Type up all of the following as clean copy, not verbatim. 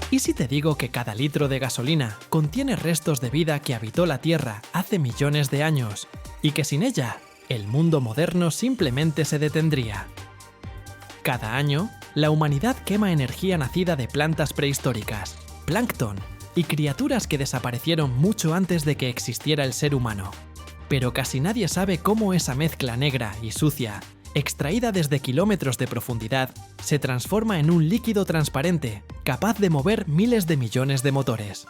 ¿Y si te digo que cada litro de gasolina contiene restos de vida que habitó la Tierra hace millones de años y que sin ella, el mundo moderno simplemente se detendría? Cada año, la humanidad quema energía nacida de plantas prehistóricas, plancton y criaturas que desaparecieron mucho antes de que existiera el ser humano. Pero casi nadie sabe cómo esa mezcla negra y sucia, extraída desde kilómetros de profundidad, se transforma en un líquido transparente capaz de mover miles de millones de motores.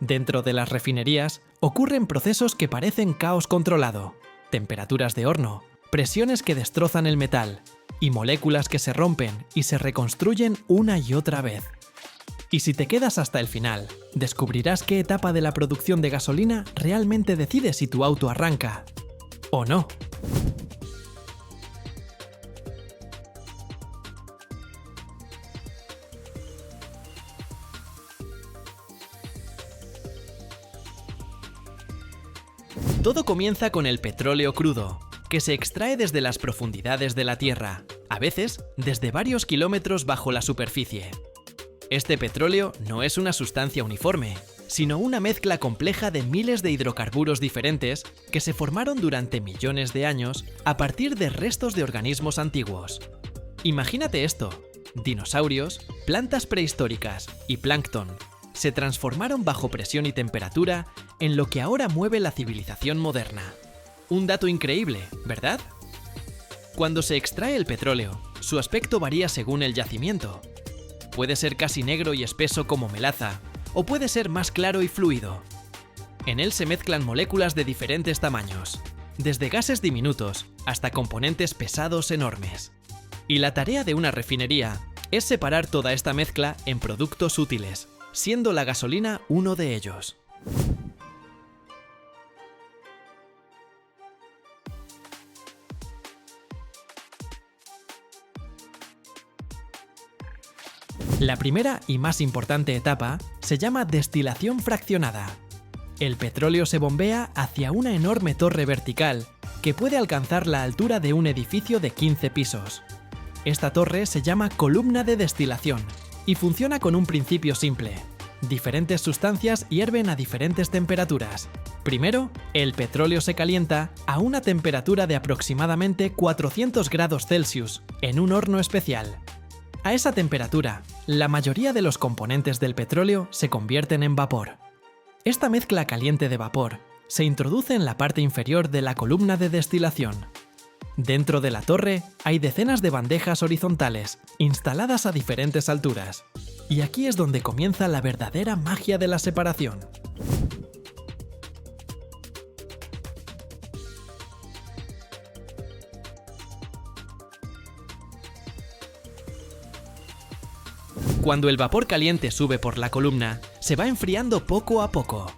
Dentro de las refinerías ocurren procesos que parecen caos controlado, temperaturas de horno, presiones que destrozan el metal y moléculas que se rompen y se reconstruyen una y otra vez. Y si te quedas hasta el final, descubrirás qué etapa de la producción de gasolina realmente decide si tu auto arranca o no. Todo comienza con el petróleo crudo, que se extrae desde las profundidades de la Tierra, a veces desde varios kilómetros bajo la superficie. Este petróleo no es una sustancia uniforme, sino una mezcla compleja de miles de hidrocarburos diferentes que se formaron durante millones de años a partir de restos de organismos antiguos. Imagínate esto: dinosaurios, plantas prehistóricas y plancton se transformaron bajo presión y temperatura en lo que ahora mueve la civilización moderna. Un dato increíble, ¿verdad? Cuando se extrae el petróleo, su aspecto varía según el yacimiento. Puede ser casi negro y espeso como melaza, o puede ser más claro y fluido. En él se mezclan moléculas de diferentes tamaños, desde gases diminutos hasta componentes pesados enormes. Y la tarea de una refinería es separar toda esta mezcla en productos útiles, siendo la gasolina uno de ellos. La primera y más importante etapa se llama destilación fraccionada. El petróleo se bombea hacia una enorme torre vertical que puede alcanzar la altura de un edificio de 15 pisos. Esta torre se llama columna de destilación y funciona con un principio simple. Diferentes sustancias hierven a diferentes temperaturas. Primero, el petróleo se calienta a una temperatura de aproximadamente 400 grados Celsius en un horno especial. A esa temperatura, la mayoría de los componentes del petróleo se convierten en vapor. Esta mezcla caliente de vapor se introduce en la parte inferior de la columna de destilación. Dentro de la torre hay decenas de bandejas horizontales, instaladas a diferentes alturas. Y aquí es donde comienza la verdadera magia de la separación. Cuando el vapor caliente sube por la columna, se va enfriando poco a poco.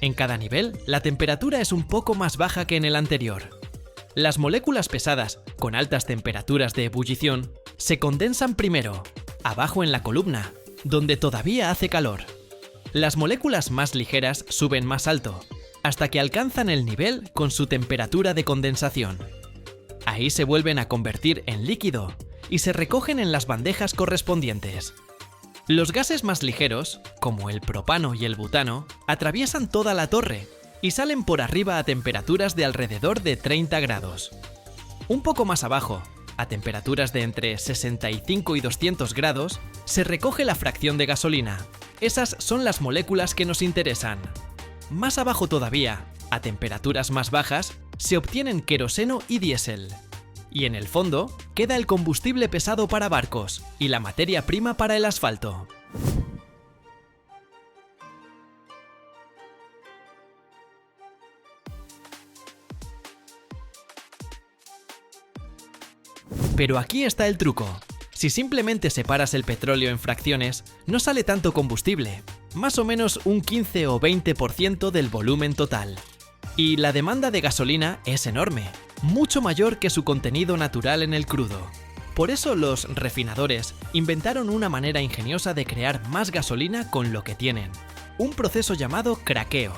En cada nivel, la temperatura es un poco más baja que en el anterior. Las moléculas pesadas, con altas temperaturas de ebullición, se condensan primero, abajo en la columna, donde todavía hace calor. Las moléculas más ligeras suben más alto, hasta que alcanzan el nivel con su temperatura de condensación. Ahí se vuelven a convertir en líquido y se recogen en las bandejas correspondientes. Los gases más ligeros, como el propano y el butano, atraviesan toda la torre y salen por arriba a temperaturas de alrededor de 30 grados. Un poco más abajo, a temperaturas de entre 65 y 200 grados, se recoge la fracción de gasolina. Esas son las moléculas que nos interesan. Más abajo todavía, a temperaturas más bajas, se obtienen queroseno y diésel. Y en el fondo, queda el combustible pesado para barcos y la materia prima para el asfalto. Pero aquí está el truco. Si simplemente separas el petróleo en fracciones, no sale tanto combustible, más o menos un 15 o 20% del volumen total. Y la demanda de gasolina es enorme, mucho mayor que su contenido natural en el crudo. Por eso los refinadores inventaron una manera ingeniosa de crear más gasolina con lo que tienen, un proceso llamado craqueo.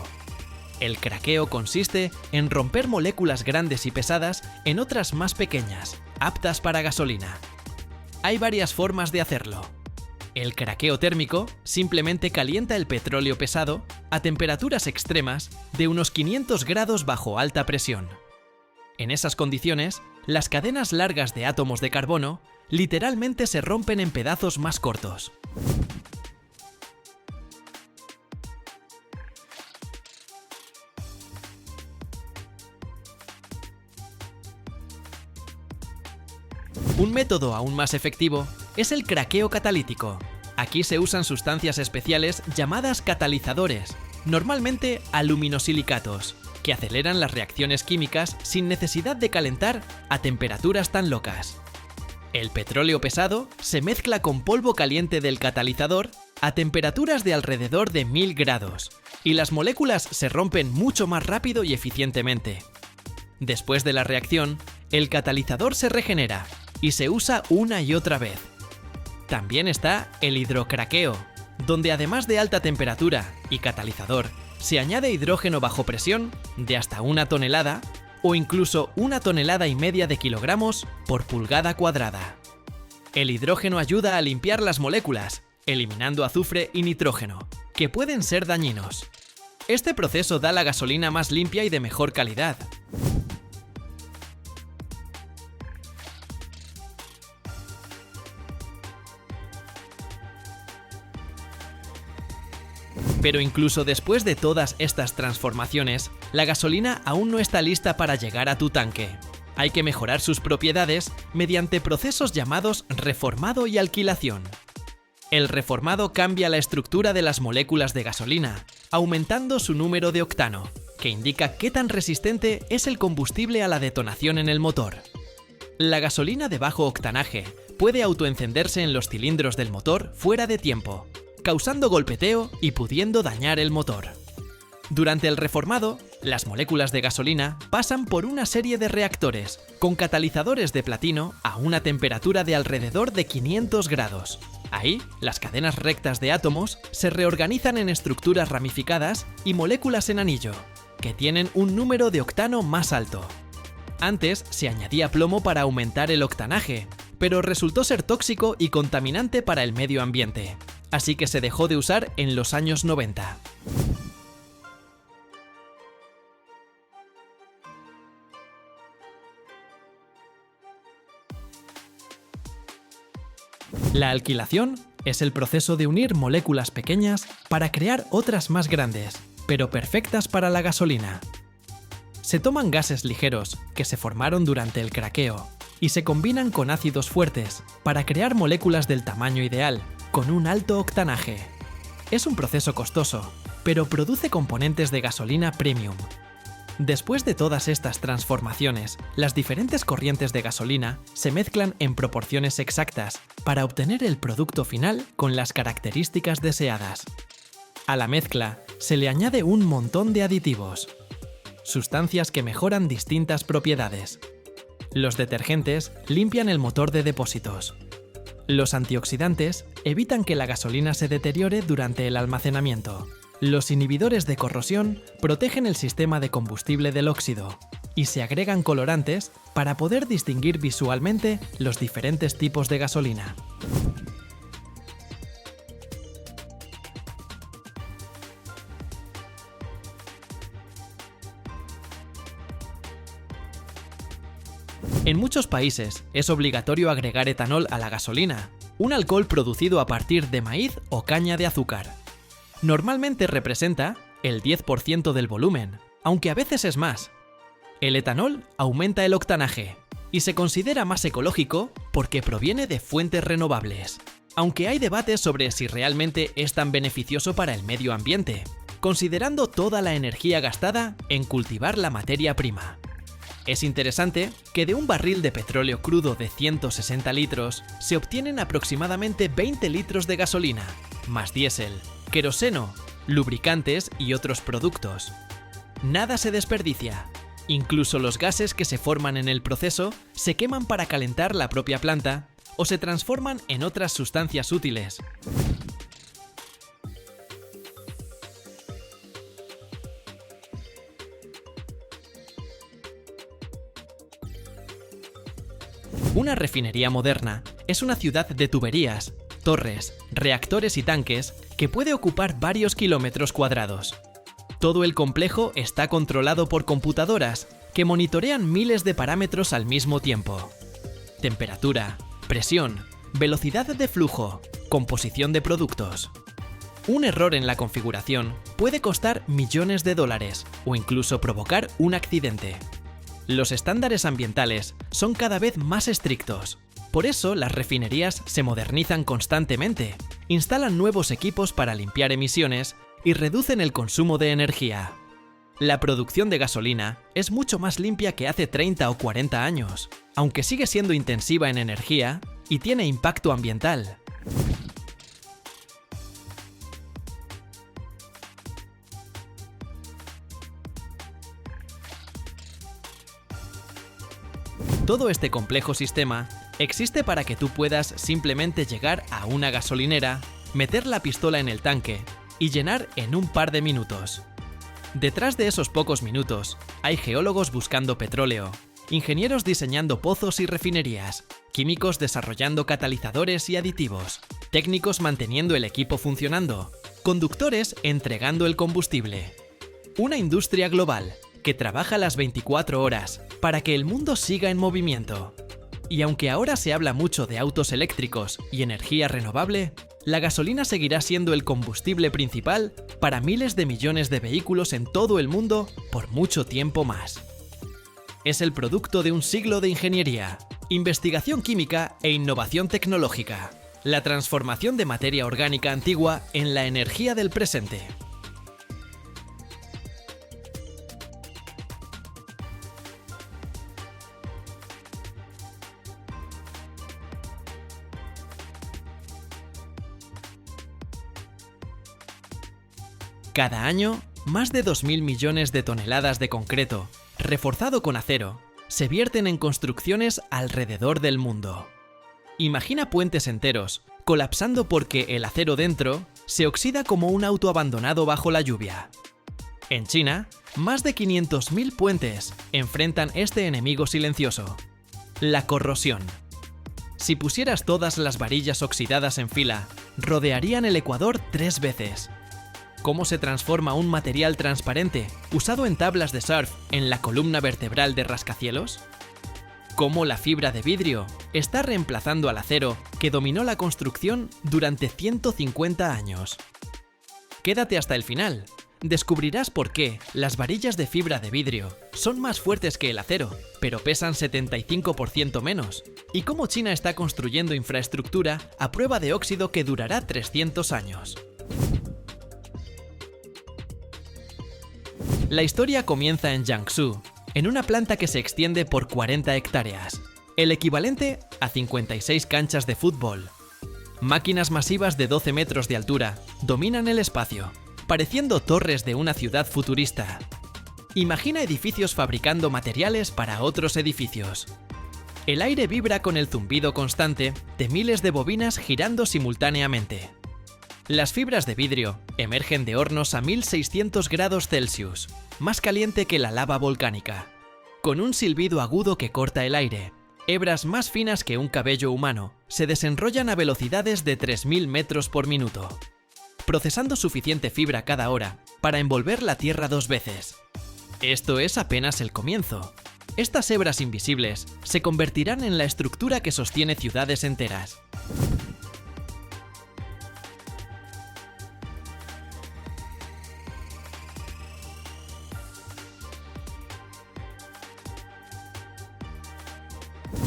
El craqueo consiste en romper moléculas grandes y pesadas en otras más pequeñas, aptas para gasolina. Hay varias formas de hacerlo. El craqueo térmico simplemente calienta el petróleo pesado a temperaturas extremas de unos 500 grados bajo alta presión. En esas condiciones, las cadenas largas de átomos de carbono literalmente se rompen en pedazos más cortos. Un método aún más efectivo es el craqueo catalítico. Aquí se usan sustancias especiales llamadas catalizadores, normalmente aluminosilicatos, que aceleran las reacciones químicas sin necesidad de calentar a temperaturas tan locas. El petróleo pesado se mezcla con polvo caliente del catalizador a temperaturas de alrededor de 1000 grados, y las moléculas se rompen mucho más rápido y eficientemente. Después de la reacción, el catalizador se regenera y se usa una y otra vez. También está el hidrocraqueo, donde además de alta temperatura y catalizador, se añade hidrógeno bajo presión de hasta 1 tonelada o incluso 1,5 toneladas de kilogramos por pulgada cuadrada. El hidrógeno ayuda a limpiar las moléculas, eliminando azufre y nitrógeno, que pueden ser dañinos. Este proceso da la gasolina más limpia y de mejor calidad. Pero incluso después de todas estas transformaciones, la gasolina aún no está lista para llegar a tu tanque. Hay que mejorar sus propiedades mediante procesos llamados reformado y alquilación. El reformado cambia la estructura de las moléculas de gasolina, aumentando su número de octano, que indica qué tan resistente es el combustible a la detonación en el motor. La gasolina de bajo octanaje puede autoencenderse en los cilindros del motor fuera de tiempo, causando golpeteo y pudiendo dañar el motor. Durante el reformado, las moléculas de gasolina pasan por una serie de reactores con catalizadores de platino a una temperatura de alrededor de 500 grados. Ahí, las cadenas rectas de átomos se reorganizan en estructuras ramificadas y moléculas en anillo, que tienen un número de octano más alto. Antes se añadía plomo para aumentar el octanaje, pero resultó ser tóxico y contaminante para el medio ambiente, así que se dejó de usar en los años 90. La alquilación es el proceso de unir moléculas pequeñas para crear otras más grandes, pero perfectas para la gasolina. Se toman gases ligeros que se formaron durante el craqueo y se combinan con ácidos fuertes para crear moléculas del tamaño ideal, con un alto octanaje. Es un proceso costoso, pero produce componentes de gasolina premium. Después de todas estas transformaciones, las diferentes corrientes de gasolina se mezclan en proporciones exactas para obtener el producto final con las características deseadas. A la mezcla se le añade un montón de aditivos, sustancias que mejoran distintas propiedades. Los detergentes limpian el motor de depósitos. Los antioxidantes evitan que la gasolina se deteriore durante el almacenamiento. Los inhibidores de corrosión protegen el sistema de combustible del óxido y se agregan colorantes para poder distinguir visualmente los diferentes tipos de gasolina. En muchos países es obligatorio agregar etanol a la gasolina, un alcohol producido a partir de maíz o caña de azúcar. Normalmente representa el 10% del volumen, aunque a veces es más. El etanol aumenta el octanaje y se considera más ecológico porque proviene de fuentes renovables, aunque hay debates sobre si realmente es tan beneficioso para el medio ambiente, considerando toda la energía gastada en cultivar la materia prima. Es interesante que de un barril de petróleo crudo de 160 litros se obtienen aproximadamente 20 litros de gasolina, más diésel, queroseno, lubricantes y otros productos. Nada se desperdicia. Incluso los gases que se forman en el proceso se queman para calentar la propia planta o se transforman en otras sustancias útiles. Una refinería moderna es una ciudad de tuberías, torres, reactores y tanques que puede ocupar varios kilómetros cuadrados. Todo el complejo está controlado por computadoras que monitorean miles de parámetros al mismo tiempo. Temperatura, presión, velocidad de flujo, composición de productos. Un error en la configuración puede costar millones de dólares o incluso provocar un accidente. Los estándares ambientales son cada vez más estrictos. Por eso, las refinerías se modernizan constantemente, instalan nuevos equipos para limpiar emisiones y reducen el consumo de energía. La producción de gasolina es mucho más limpia que hace 30 o 40 años, aunque sigue siendo intensiva en energía y tiene impacto ambiental. Todo este complejo sistema existe para que tú puedas simplemente llegar a una gasolinera, meter la pistola en el tanque y llenar en un par de minutos. Detrás de esos pocos minutos, hay geólogos buscando petróleo, ingenieros diseñando pozos y refinerías, químicos desarrollando catalizadores y aditivos, técnicos manteniendo el equipo funcionando, conductores entregando el combustible. Una industria global que trabaja las 24 horas para que el mundo siga en movimiento. Y aunque ahora se habla mucho de autos eléctricos y energía renovable, la gasolina seguirá siendo el combustible principal para miles de millones de vehículos en todo el mundo por mucho tiempo más. Es el producto de un siglo de ingeniería, investigación química e innovación tecnológica, la transformación de materia orgánica antigua en la energía del presente. Cada año, más de 2.000 millones de toneladas de concreto, reforzado con acero, se vierten en construcciones alrededor del mundo. Imagina puentes enteros, colapsando porque el acero dentro se oxida como un auto abandonado bajo la lluvia. En China, más de 500.000 puentes enfrentan este enemigo silencioso: la corrosión. Si pusieras todas las varillas oxidadas en fila, rodearían el Ecuador 3 veces. ¿Cómo se transforma un material transparente usado en tablas de surf en la columna vertebral de rascacielos? ¿Cómo la fibra de vidrio está reemplazando al acero que dominó la construcción durante 150 años? Quédate hasta el final. Descubrirás por qué las varillas de fibra de vidrio son más fuertes que el acero, pero pesan 75% menos, y cómo China está construyendo infraestructura a prueba de óxido que durará 300 años. La historia comienza en Jiangsu, en una planta que se extiende por 40 hectáreas, el equivalente a 56 canchas de fútbol. Máquinas masivas de 12 metros de altura dominan el espacio, pareciendo torres de una ciudad futurista. Imagina edificios fabricando materiales para otros edificios. El aire vibra con el zumbido constante de miles de bobinas girando simultáneamente. Las fibras de vidrio emergen de hornos a 1600 grados Celsius, más caliente que la lava volcánica. Con un silbido agudo que corta el aire, hebras más finas que un cabello humano se desenrollan a velocidades de 3000 metros por minuto, procesando suficiente fibra cada hora para envolver la Tierra 2 veces. Esto es apenas el comienzo. Estas hebras invisibles se convertirán en la estructura que sostiene ciudades enteras.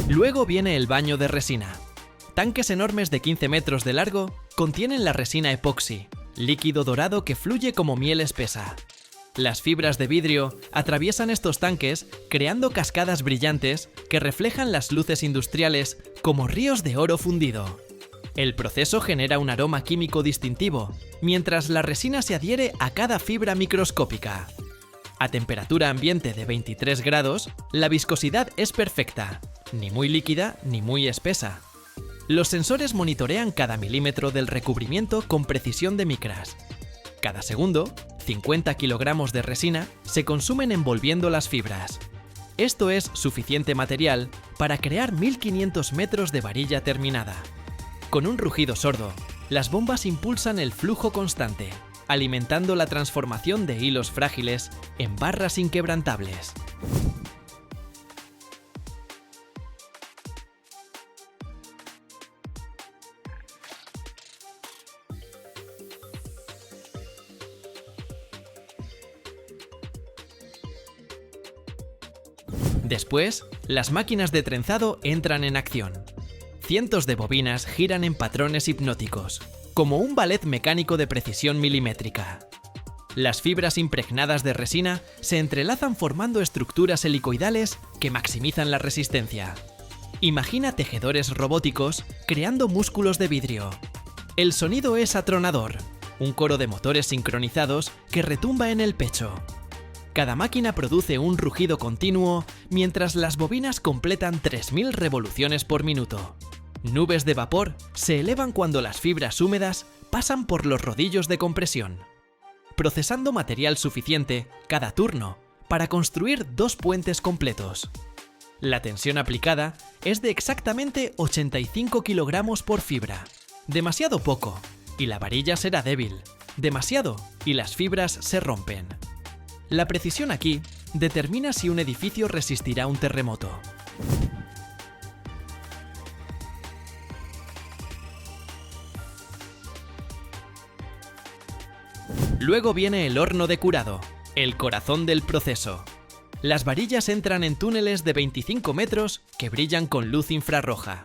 Luego viene el baño de resina. Tanques enormes de 15 metros de largo contienen la resina epoxi, líquido dorado que fluye como miel espesa. Las fibras de vidrio atraviesan estos tanques creando cascadas brillantes que reflejan las luces industriales como ríos de oro fundido. El proceso genera un aroma químico distintivo, mientras la resina se adhiere a cada fibra microscópica. A temperatura ambiente de 23 grados, la viscosidad es perfecta, ni muy líquida ni muy espesa. Los sensores monitorean cada milímetro del recubrimiento con precisión de micras. Cada segundo, 50 kilogramos de resina se consumen envolviendo las fibras. Esto es suficiente material para crear 1500 metros de varilla terminada. Con un rugido sordo, las bombas impulsan el flujo constante, alimentando la transformación de hilos frágiles en barras inquebrantables. Después, las máquinas de trenzado entran en acción. Cientos de bobinas giran en patrones hipnóticos, como un ballet mecánico de precisión milimétrica. Las fibras impregnadas de resina se entrelazan formando estructuras helicoidales que maximizan la resistencia. Imagina tejedores robóticos creando músculos de vidrio. El sonido es atronador, un coro de motores sincronizados que retumba en el pecho. Cada máquina produce un rugido continuo mientras las bobinas completan 3000 revoluciones por minuto. Nubes de vapor se elevan cuando las fibras húmedas pasan por los rodillos de compresión, procesando material suficiente cada turno para construir 2 puentes completos. La tensión aplicada es de exactamente 85 kilogramos por fibra. Demasiado poco, y la varilla será débil. Demasiado, y las fibras se rompen. La precisión aquí determina si un edificio resistirá un terremoto. Luego viene el horno de curado, el corazón del proceso. Las varillas entran en túneles de 25 metros que brillan con luz infrarroja.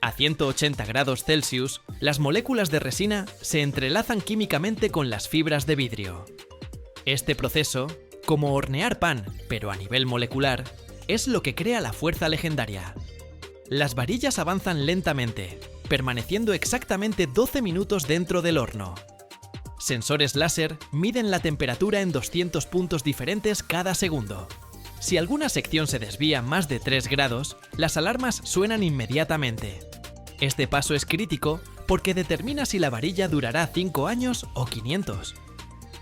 A 180 grados Celsius, las moléculas de resina se entrelazan químicamente con las fibras de vidrio. Este proceso, como hornear pan, pero a nivel molecular, es lo que crea la fuerza legendaria. Las varillas avanzan lentamente, permaneciendo exactamente 12 minutos dentro del horno. Sensores láser miden la temperatura en 200 puntos diferentes cada segundo. Si alguna sección se desvía más de 3 grados, las alarmas suenan inmediatamente. Este paso es crítico porque determina si la varilla durará 5 años o 500.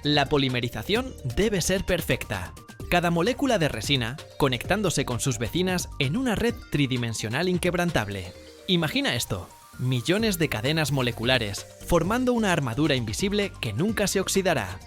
La polimerización debe ser perfecta. Cada molécula de resina conectándose con sus vecinas en una red tridimensional inquebrantable. Imagina esto: millones de cadenas moleculares formando una armadura invisible que nunca se oxidará.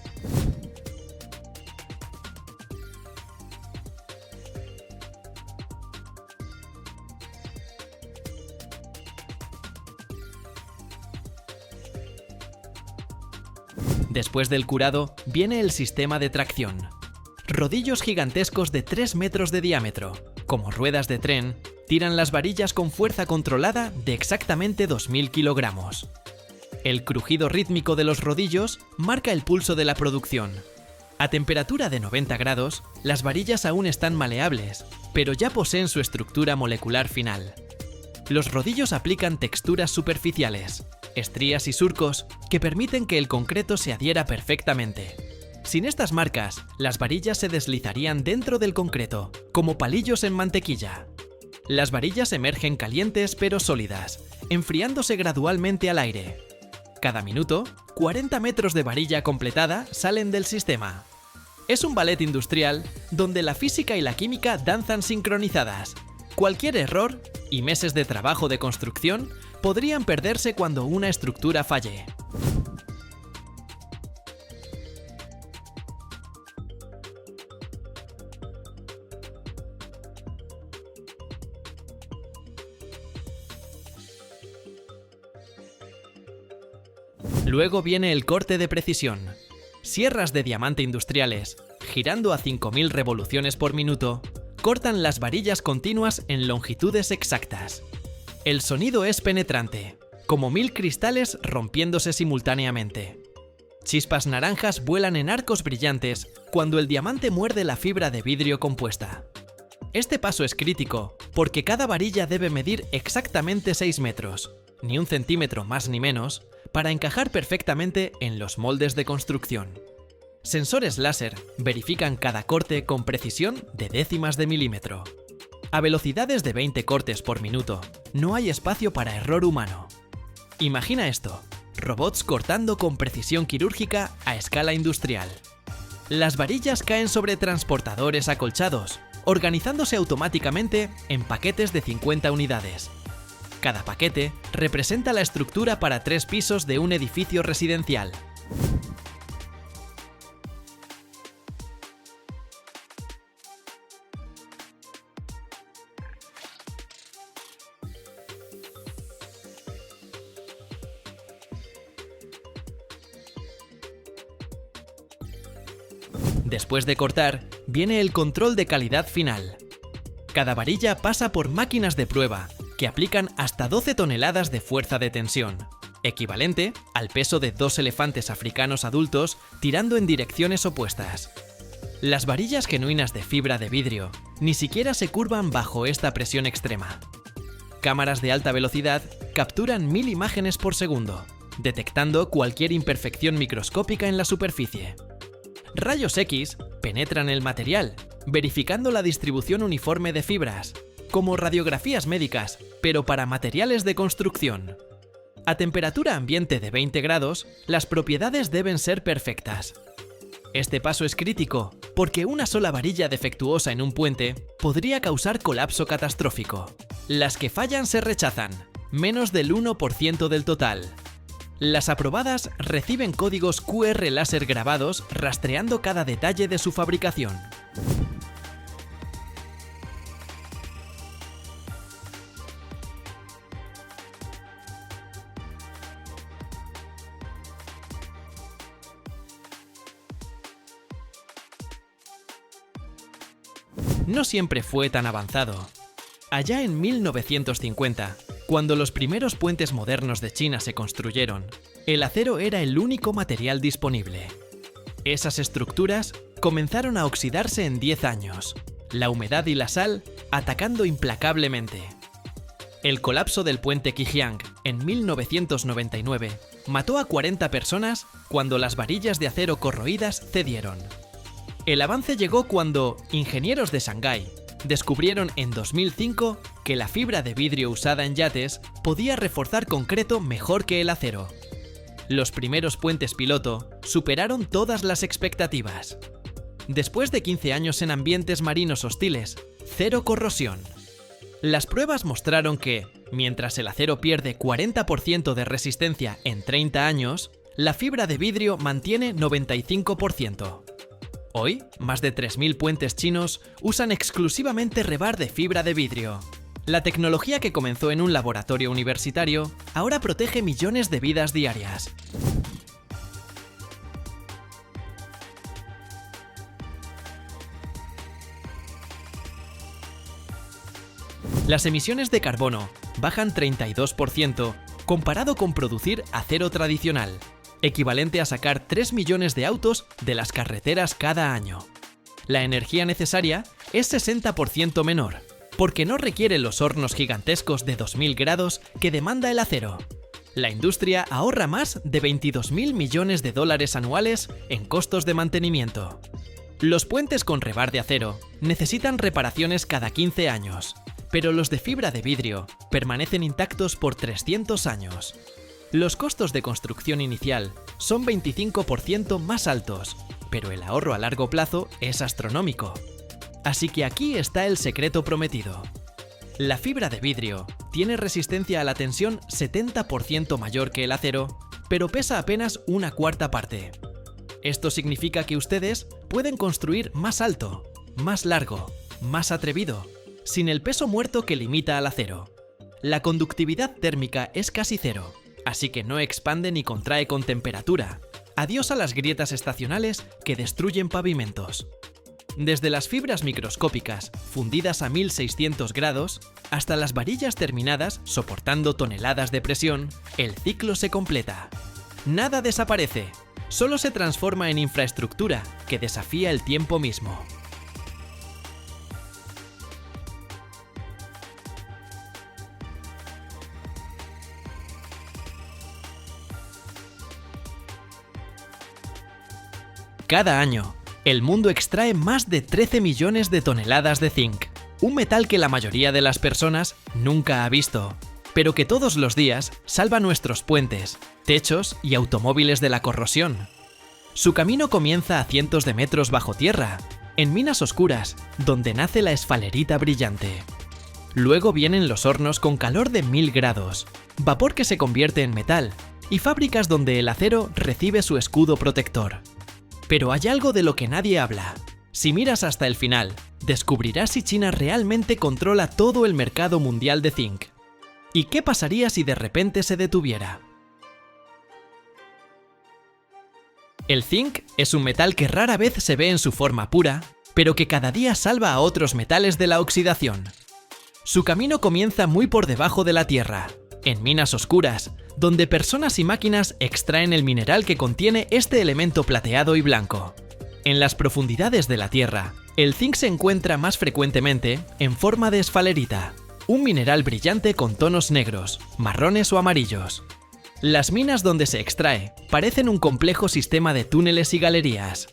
Después del curado, viene el sistema de tracción. Rodillos gigantescos de 3 metros de diámetro, como ruedas de tren, tiran las varillas con fuerza controlada de exactamente 2000 kilogramos. El crujido rítmico de los rodillos marca el pulso de la producción. A temperatura de 90 grados, las varillas aún están maleables, pero ya poseen su estructura molecular final. Los rodillos aplican texturas superficiales, estrías y surcos que permiten que el concreto se adhiera perfectamente. Sin estas marcas, las varillas se deslizarían dentro del concreto, como palillos en mantequilla. Las varillas emergen calientes pero sólidas, enfriándose gradualmente al aire. Cada minuto, 40 metros de varilla completada salen del sistema. Es un ballet industrial donde la física y la química danzan sincronizadas. Cualquier error, y meses de trabajo de construcción, podrían perderse cuando una estructura falle. Luego viene el corte de precisión. Sierras de diamante industriales, girando a 5000 revoluciones por minuto, cortan las varillas continuas en longitudes exactas. El sonido es penetrante, como 1000 cristales rompiéndose simultáneamente. Chispas naranjas vuelan en arcos brillantes cuando el diamante muerde la fibra de vidrio compuesta. Este paso es crítico porque cada varilla debe medir exactamente 6 metros, ni un centímetro más ni menos, para encajar perfectamente en los moldes de construcción. Sensores láser verifican cada corte con precisión de décimas de milímetro. A velocidades de 20 cortes por minuto, no hay espacio para error humano. Imagina esto: robots cortando con precisión quirúrgica a escala industrial. Las varillas caen sobre transportadores acolchados, organizándose automáticamente en paquetes de 50 unidades. Cada paquete representa la estructura para 3 pisos de un edificio residencial. Después de cortar, viene el control de calidad final. Cada varilla pasa por máquinas de prueba, que aplican hasta 12 toneladas de fuerza de tensión, equivalente al peso de 2 elefantes africanos adultos tirando en direcciones opuestas. Las varillas genuinas de fibra de vidrio ni siquiera se curvan bajo esta presión extrema. Cámaras de alta velocidad capturan 1000 imágenes por segundo, detectando cualquier imperfección microscópica en la superficie. Rayos X penetran el material, verificando la distribución uniforme de fibras, como radiografías médicas, pero para materiales de construcción. A temperatura ambiente de 20 grados, las propiedades deben ser perfectas. Este paso es crítico, porque una sola varilla defectuosa en un puente podría causar colapso catastrófico. Las que fallan se rechazan, menos del 1% del total. Las aprobadas reciben códigos QR láser grabados rastreando cada detalle de su fabricación. No siempre fue tan avanzado. Allá en 1950, cuando los primeros puentes modernos de China se construyeron, el acero era el único material disponible. Esas estructuras comenzaron a oxidarse en 10 años, la humedad y la sal atacando implacablemente. El colapso del puente Qijiang en 1999 mató a 40 personas cuando las varillas de acero corroídas cedieron. El avance llegó cuando ingenieros de Shanghái descubrieron en 2005 que la fibra de vidrio usada en yates podía reforzar concreto mejor que el acero. Los primeros puentes piloto superaron todas las expectativas. Después de 15 años en ambientes marinos hostiles, cero corrosión. Las pruebas mostraron que, mientras el acero pierde 40% de resistencia en 30 años, la fibra de vidrio mantiene 95%. Hoy, más de 3.000 puentes chinos usan exclusivamente rebar de fibra de vidrio. La tecnología que comenzó en un laboratorio universitario ahora protege millones de vidas diarias. Las emisiones de carbono bajan 32% comparado con producir acero tradicional, equivalente a sacar 3 millones de autos de las carreteras cada año. La energía necesaria es 60% menor, porque no requiere los hornos gigantescos de 2000 grados que demanda el acero. La industria ahorra más de 22.000 millones de dólares anuales en costos de mantenimiento. Los puentes con rebar de acero necesitan reparaciones cada 15 años, pero los de fibra de vidrio permanecen intactos por 300 años. Los costos de construcción inicial son 25% más altos, pero el ahorro a largo plazo es astronómico. Así que aquí está el secreto prometido. La fibra de vidrio tiene resistencia a la tensión 70% mayor que el acero, pero pesa apenas una cuarta parte. Esto significa que ustedes pueden construir más alto, más largo, más atrevido, sin el peso muerto que limita al acero. La conductividad térmica es casi cero, así que no expande ni contrae con temperatura. Adiós a las grietas estacionales que destruyen pavimentos. Desde las fibras microscópicas, fundidas a 1600 grados, hasta las varillas terminadas soportando toneladas de presión, el ciclo se completa. Nada desaparece, solo se transforma en infraestructura que desafía el tiempo mismo. Cada año, el mundo extrae más de 13 millones de toneladas de zinc, un metal que la mayoría de las personas nunca ha visto, pero que todos los días salva nuestros puentes, techos y automóviles de la corrosión. Su camino comienza a cientos de metros bajo tierra, en minas oscuras, donde nace la esfalerita brillante. Luego vienen los hornos con calor de 1000 grados, vapor que se convierte en metal, y fábricas donde el acero recibe su escudo protector. Pero hay algo de lo que nadie habla. Si miras hasta el final, descubrirás si China realmente controla todo el mercado mundial de zinc. ¿Y qué pasaría si de repente se detuviera? El zinc es un metal que rara vez se ve en su forma pura, pero que cada día salva a otros metales de la oxidación. Su camino comienza muy por debajo de la tierra, en minas oscuras, donde personas y máquinas extraen el mineral que contiene este elemento plateado y blanco. En las profundidades de la tierra, el zinc se encuentra más frecuentemente en forma de esfalerita, un mineral brillante con tonos negros, marrones o amarillos. Las minas donde se extrae parecen un complejo sistema de túneles y galerías.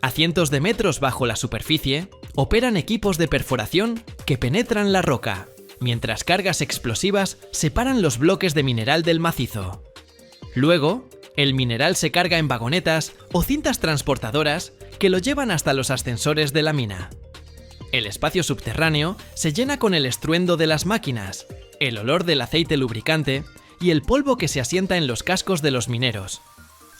A cientos de metros bajo la superficie, operan equipos de perforación que penetran la roca, mientras cargas explosivas separan los bloques de mineral del macizo. Luego, el mineral se carga en vagonetas o cintas transportadoras que lo llevan hasta los ascensores de la mina. El espacio subterráneo se llena con el estruendo de las máquinas, el olor del aceite lubricante y el polvo que se asienta en los cascos de los mineros.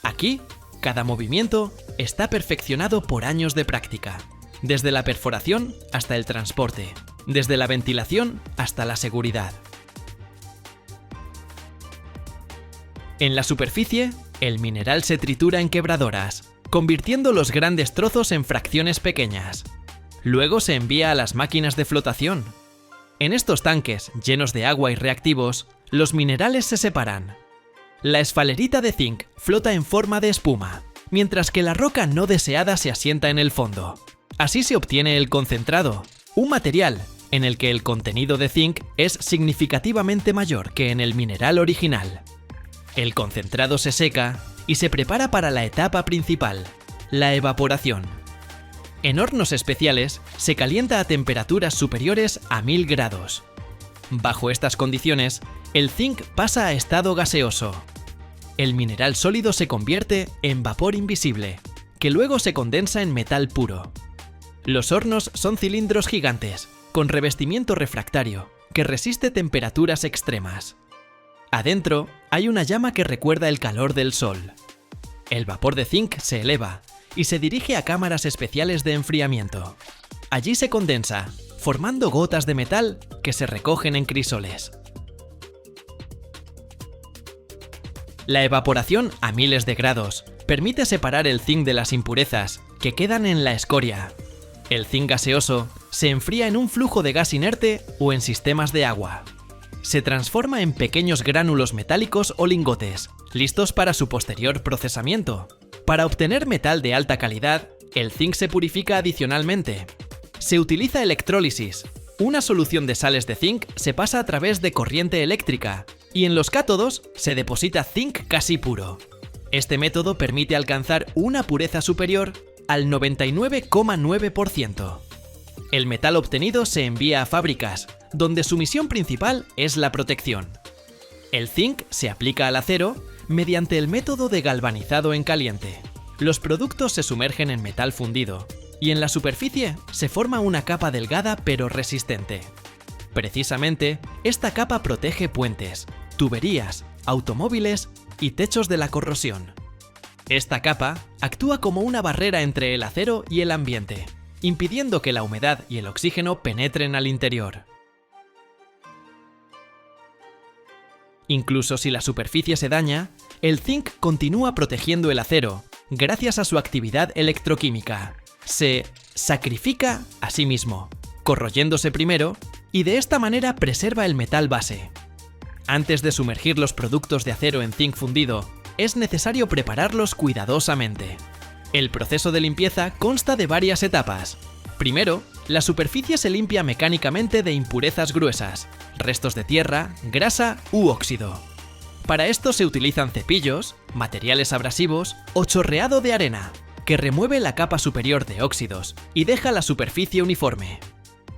Aquí, cada movimiento está perfeccionado por años de práctica, desde la perforación hasta el transporte, desde la ventilación hasta la seguridad. En la superficie, el mineral se tritura en quebradoras, convirtiendo los grandes trozos en fracciones pequeñas. Luego se envía a las máquinas de flotación. En estos tanques, llenos de agua y reactivos, los minerales se separan. La esfalerita de zinc flota en forma de espuma, mientras que la roca no deseada se asienta en el fondo. Así se obtiene el concentrado, un material en el que el contenido de zinc es significativamente mayor que en el mineral original. El concentrado se seca y se prepara para la etapa principal, la evaporación. En hornos especiales se calienta a temperaturas superiores a 1000 grados. Bajo estas condiciones, el zinc pasa a estado gaseoso. El mineral sólido se convierte en vapor invisible, que luego se condensa en metal puro. Los hornos son cilindros gigantes, con revestimiento refractario, que resiste temperaturas extremas. Adentro hay una llama que recuerda el calor del sol. El vapor de zinc se eleva y se dirige a cámaras especiales de enfriamiento. Allí se condensa, formando gotas de metal que se recogen en crisoles. La evaporación a miles de grados permite separar el zinc de las impurezas que quedan en la escoria. El zinc gaseoso se enfría en un flujo de gas inerte o en sistemas de agua. Se transforma en pequeños gránulos metálicos o lingotes, listos para su posterior procesamiento. Para obtener metal de alta calidad, el zinc se purifica adicionalmente. Se utiliza electrólisis. Una solución de sales de zinc se pasa a través de corriente eléctrica y en los cátodos se deposita zinc casi puro. Este método permite alcanzar una pureza superior al 99,9%. El metal obtenido se envía a fábricas, donde su misión principal es la protección. El zinc se aplica al acero mediante el método de galvanizado en caliente. Los productos se sumergen en metal fundido, y en la superficie se forma una capa delgada pero resistente. Precisamente, esta capa protege puentes, tuberías, automóviles y techos de la corrosión. Esta capa actúa como una barrera entre el acero y el ambiente, impidiendo que la humedad y el oxígeno penetren al interior. Incluso si la superficie se daña, el zinc continúa protegiendo el acero gracias a su actividad electroquímica. Se sacrifica a sí mismo, corroyéndose primero, y de esta manera preserva el metal base. Antes de sumergir los productos de acero en zinc fundido, es necesario prepararlos cuidadosamente. El proceso de limpieza consta de varias etapas. Primero, la superficie se limpia mecánicamente de impurezas gruesas, restos de tierra, grasa u óxido. Para esto se utilizan cepillos, materiales abrasivos o chorreado de arena, que remueve la capa superior de óxidos y deja la superficie uniforme.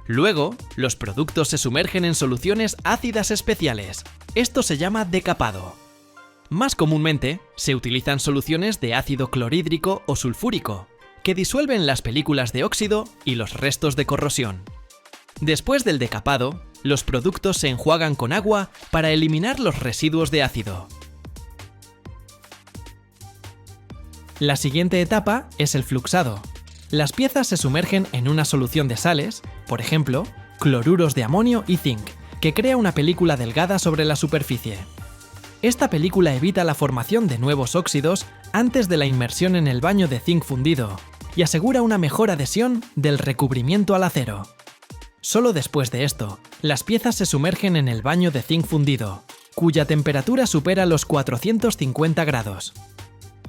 Luego, los productos se sumergen en soluciones ácidas especiales. Esto se llama decapado. Más comúnmente, se utilizan soluciones de ácido clorhídrico o sulfúrico, que disuelven las películas de óxido y los restos de corrosión. Después del decapado, Los productos se enjuagan con agua para eliminar los residuos de ácido. La siguiente etapa es el fluxado. Las piezas se sumergen en una solución de sales, por ejemplo, cloruros de amonio y zinc, que crea una película delgada sobre la superficie. Esta película evita la formación de nuevos óxidos antes de la inmersión en el baño de zinc fundido y asegura una mejor adhesión del recubrimiento al acero. Solo después de esto, las piezas se sumergen en el baño de zinc fundido, cuya temperatura supera los 450 grados.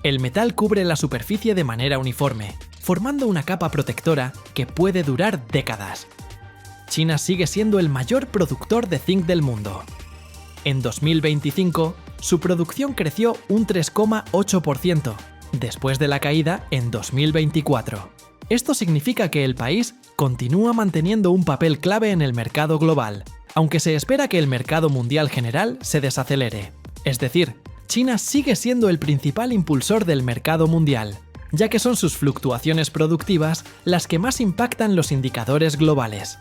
El metal cubre la superficie de manera uniforme, formando una capa protectora que puede durar décadas. China sigue siendo el mayor productor de zinc del mundo. En 2025, su producción creció un 3,8%, después de la caída en 2024. Esto significa que el país continúa manteniendo un papel clave en el mercado global, aunque se espera que el mercado mundial general se desacelere. Es decir, China sigue siendo el principal impulsor del mercado mundial, ya que son sus fluctuaciones productivas las que más impactan los indicadores globales.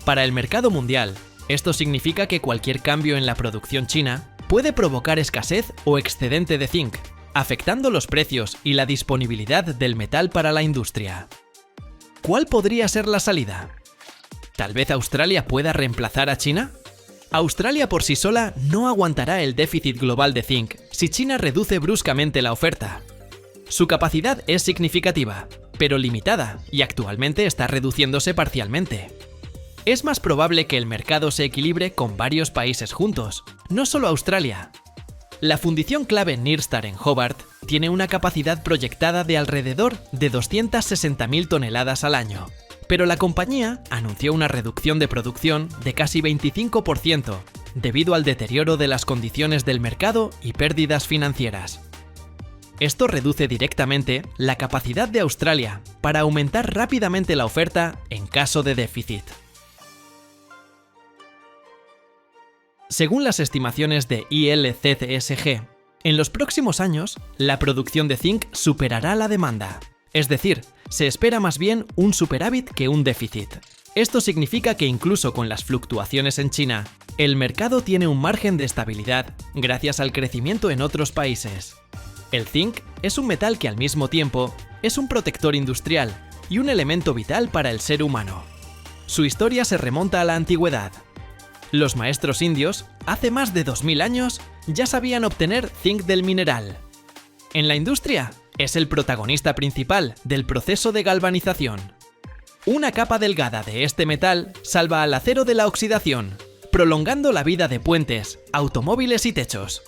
Para el mercado mundial, esto significa que cualquier cambio en la producción china puede provocar escasez o excedente de zinc, afectando los precios y la disponibilidad del metal para la industria. ¿Cuál podría ser la salida? ¿Tal vez Australia pueda reemplazar a China? Australia por sí sola no aguantará el déficit global de zinc si China reduce bruscamente la oferta. Su capacidad es significativa, pero limitada, y actualmente está reduciéndose parcialmente. Es más probable que el mercado se equilibre con varios países juntos, no solo Australia. La fundición clave Nyrstar en Hobart tiene una capacidad proyectada de alrededor de 260.000 toneladas al año, pero la compañía anunció una reducción de producción de casi 25% debido al deterioro de las condiciones del mercado y pérdidas financieras. Esto reduce directamente la capacidad de Australia para aumentar rápidamente la oferta en caso de déficit. Según las estimaciones de ILCCSG, en los próximos años, la producción de zinc superará la demanda. Es decir, se espera más bien un superávit que un déficit. Esto significa que incluso con las fluctuaciones en China, el mercado tiene un margen de estabilidad gracias al crecimiento en otros países. El zinc es un metal que al mismo tiempo es un protector industrial y un elemento vital para el ser humano. Su historia se remonta a la antigüedad. Los maestros indios, hace más de 2000 años, ya sabían obtener zinc del mineral. En la industria, es el protagonista principal del proceso de galvanización. Una capa delgada de este metal salva al acero de la oxidación, prolongando la vida de puentes, automóviles y techos.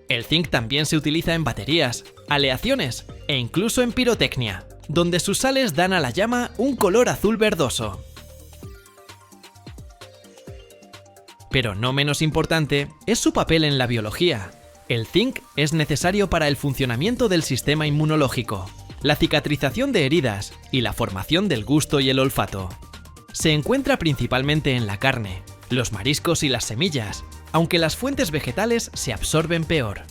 El zinc también se utiliza en baterías, aleaciones e incluso en pirotecnia, donde sus sales dan a la llama un color azul verdoso. Pero no menos importante es su papel en la biología. El zinc es necesario para el funcionamiento del sistema inmunológico, la cicatrización de heridas y la formación del gusto y el olfato. Se encuentra principalmente en la carne, los mariscos y las semillas, aunque las fuentes vegetales se absorben peor.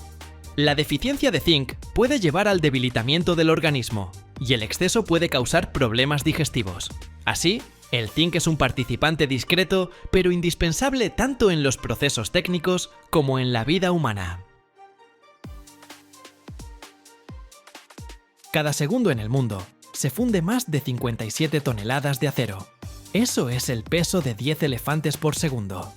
La deficiencia de zinc puede llevar al debilitamiento del organismo y el exceso puede causar problemas digestivos. Así, el zinc es un participante discreto pero indispensable tanto en los procesos técnicos como en la vida humana. Cada segundo en el mundo se funde más de 57 toneladas de acero. Eso es el peso de 10 elefantes por segundo.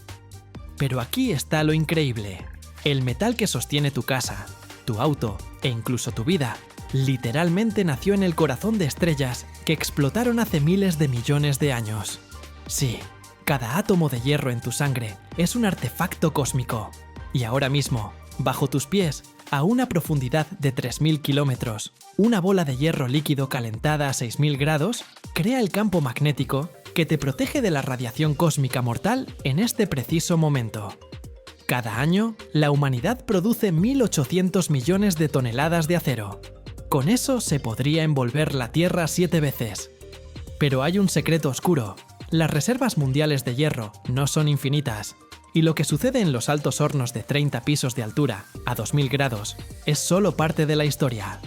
Pero aquí está lo increíble. El metal que sostiene tu casa, tu auto e incluso tu vida, literalmente nació en el corazón de estrellas que explotaron hace miles de millones de años. Sí, cada átomo de hierro en tu sangre es un artefacto cósmico. Y ahora mismo, bajo tus pies, a una profundidad de 3000 kilómetros, una bola de hierro líquido calentada a 6000 grados crea el campo magnético que te protege de la radiación cósmica mortal en este preciso momento. Cada año, la humanidad produce 1.800 millones de toneladas de acero. Con eso se podría envolver la Tierra 7 veces. Pero hay un secreto oscuro. Las reservas mundiales de hierro no son infinitas. Y lo que sucede en los altos hornos de 30 pisos de altura, a 2000 grados, es solo parte de la historia.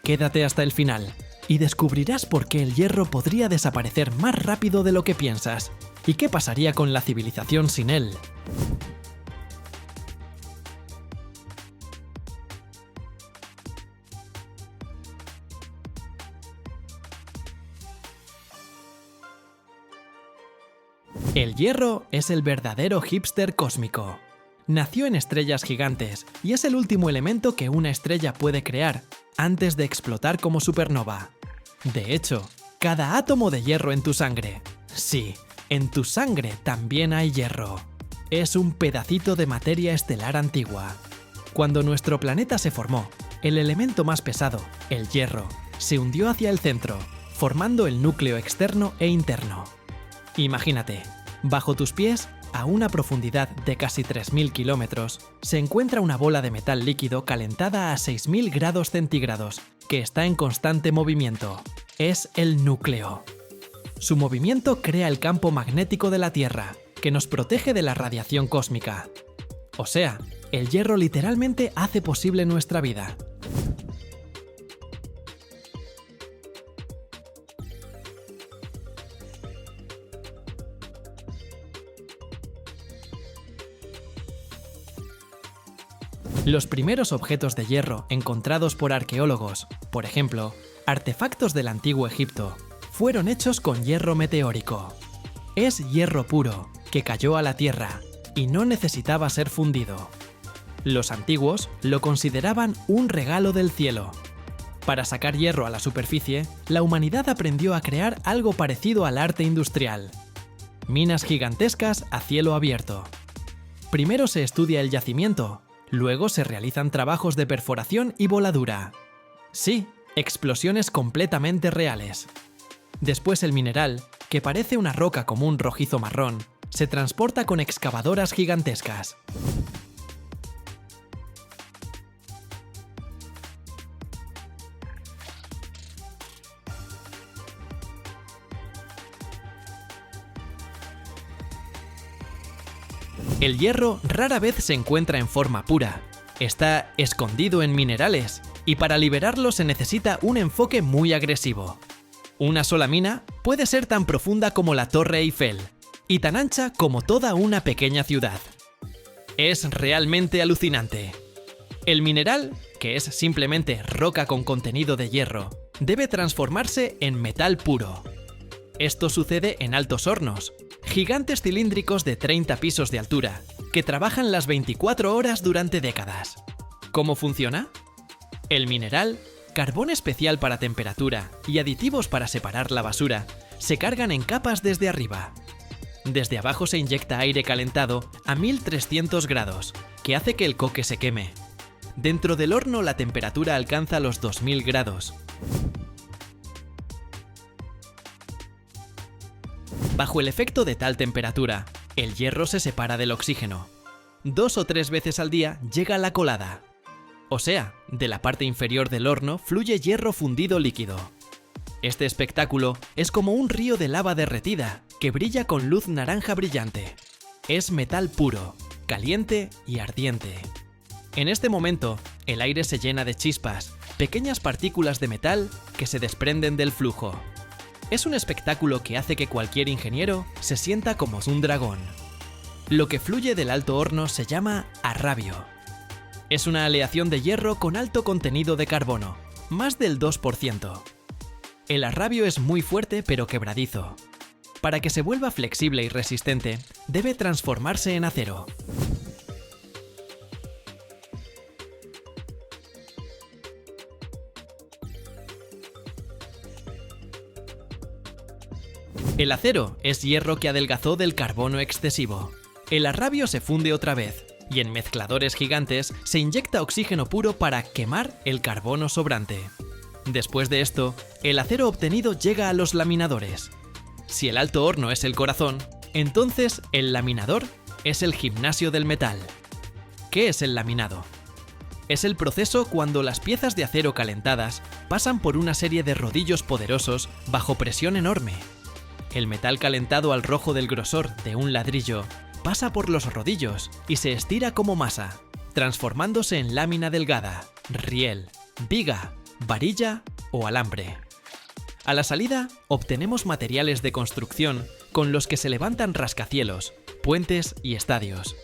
Quédate hasta el final y descubrirás por qué el hierro podría desaparecer más rápido de lo que piensas. ¿Y qué pasaría con la civilización sin él? El hierro es el verdadero hipster cósmico. Nació en estrellas gigantes y es el último elemento que una estrella puede crear antes de explotar como supernova. De hecho, cada átomo de hierro en tu sangre, sí, en tu sangre también hay hierro. Es un pedacito de materia estelar antigua. Cuando nuestro planeta se formó, el elemento más pesado, el hierro, se hundió hacia el centro, formando el núcleo externo e interno. Imagínate, bajo tus pies, a una profundidad de casi 3000 kilómetros, se encuentra una bola de metal líquido calentada a 6000 grados centígrados, que está en constante movimiento. Es el núcleo. Su movimiento crea el campo magnético de la Tierra, que nos protege de la radiación cósmica. O sea, el hierro literalmente hace posible nuestra vida. Los primeros objetos de hierro encontrados por arqueólogos, por ejemplo, artefactos del antiguo Egipto, fueron hechos con hierro meteórico. Es hierro puro, que cayó a la Tierra y no necesitaba ser fundido. Los antiguos lo consideraban un regalo del cielo. Para sacar hierro a la superficie, la humanidad aprendió a crear algo parecido al arte industrial. Minas gigantescas a cielo abierto. Primero se estudia el yacimiento. Luego se realizan trabajos de perforación y voladura. Sí, explosiones completamente reales. Después el mineral, que parece una roca común rojizo marrón, se transporta con excavadoras gigantescas. El hierro rara vez se encuentra en forma pura. Está escondido en minerales y para liberarlo se necesita un enfoque muy agresivo. Una sola mina puede ser tan profunda como la Torre Eiffel y tan ancha como toda una pequeña ciudad. Es realmente alucinante. El mineral, que es simplemente roca con contenido de hierro, debe transformarse en metal puro. Esto sucede en altos hornos, gigantes cilíndricos de 30 pisos de altura, que trabajan las 24 horas durante décadas. ¿Cómo funciona? El mineral, carbón especial para temperatura y aditivos para separar la basura, se cargan en capas desde arriba. Desde abajo se inyecta aire calentado a 1300 grados, que hace que el coque se queme. Dentro del horno la temperatura alcanza los 2000 grados. Bajo el efecto de tal temperatura, el hierro se separa del oxígeno. 2 o 3 veces al día llega la colada. O sea, de la parte inferior del horno fluye hierro fundido líquido. Este espectáculo es como un río de lava derretida, que brilla con luz naranja brillante. Es metal puro, caliente y ardiente. En este momento, el aire se llena de chispas, pequeñas partículas de metal que se desprenden del flujo. Es un espectáculo que hace que cualquier ingeniero se sienta como un dragón. Lo que fluye del alto horno se llama arrabio. Es una aleación de hierro con alto contenido de carbono, más del 2%. El arrabio es muy fuerte pero quebradizo. Para que se vuelva flexible y resistente, debe transformarse en acero. El acero es hierro que adelgazó del carbono excesivo. El arrabio se funde otra vez, y en mezcladores gigantes se inyecta oxígeno puro para quemar el carbono sobrante. Después de esto, el acero obtenido llega a los laminadores. Si el alto horno es el corazón, entonces el laminador es el gimnasio del metal. ¿Qué es el laminado? Es el proceso cuando las piezas de acero calentadas pasan por una serie de rodillos poderosos bajo presión enorme. El metal calentado al rojo del grosor de un ladrillo pasa por los rodillos y se estira como masa, transformándose en lámina delgada, riel, viga, varilla o alambre. A la salida, obtenemos materiales de construcción con los que se levantan rascacielos, puentes y estadios.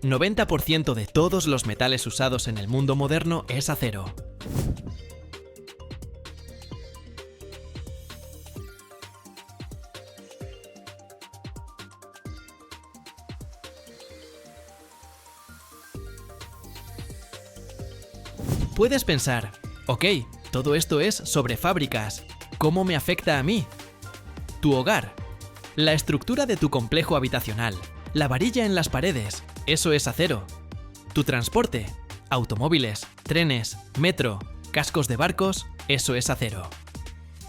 90% de todos los metales usados en el mundo moderno es acero. Puedes pensar, ok, todo esto es sobre fábricas. ¿Cómo me afecta a mí? Tu hogar. La estructura de tu complejo habitacional. La varilla en las paredes. Eso es acero. Tu transporte. Automóviles, trenes, metro, cascos de barcos. Eso es acero.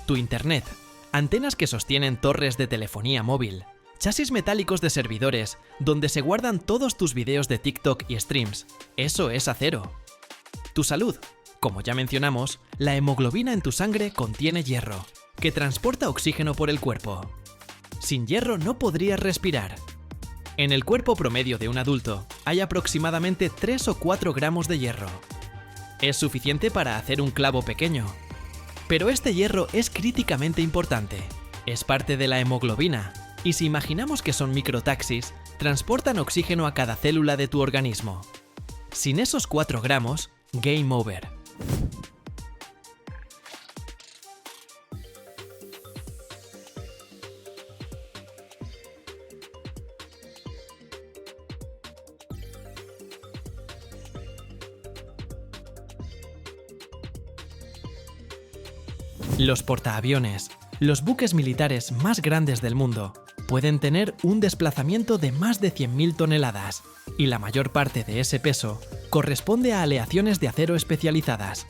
Tu internet. Antenas que sostienen torres de telefonía móvil. Chasis metálicos de servidores, donde se guardan todos tus videos de TikTok y streams. Eso es acero. Tu salud. Como ya mencionamos, la hemoglobina en tu sangre contiene hierro, que transporta oxígeno por el cuerpo. Sin hierro no podrías respirar. En el cuerpo promedio de un adulto hay aproximadamente 3 o 4 gramos de hierro. Es suficiente para hacer un clavo pequeño. Pero este hierro es críticamente importante. Es parte de la hemoglobina, y si imaginamos que son microtaxis, transportan oxígeno a cada célula de tu organismo. Sin esos 4 gramos, game over. Los portaaviones, los buques militares más grandes del mundo, pueden tener un desplazamiento de más de 100.000 toneladas, y la mayor parte de ese peso corresponde a aleaciones de acero especializadas.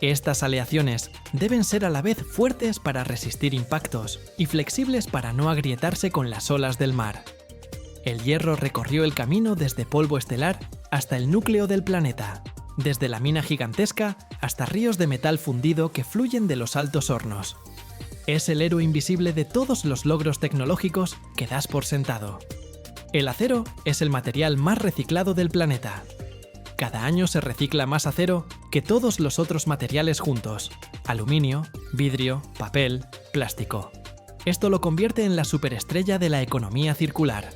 Estas aleaciones deben ser a la vez fuertes para resistir impactos y flexibles para no agrietarse con las olas del mar. El hierro recorrió el camino desde polvo estelar hasta el núcleo del planeta, desde la mina gigantesca hasta ríos de metal fundido que fluyen de los altos hornos. Es el héroe invisible de todos los logros tecnológicos que das por sentado. El acero es el material más reciclado del planeta. Cada año se recicla más acero que todos los otros materiales juntos: aluminio, vidrio, papel, plástico. Esto lo convierte en la superestrella de la economía circular.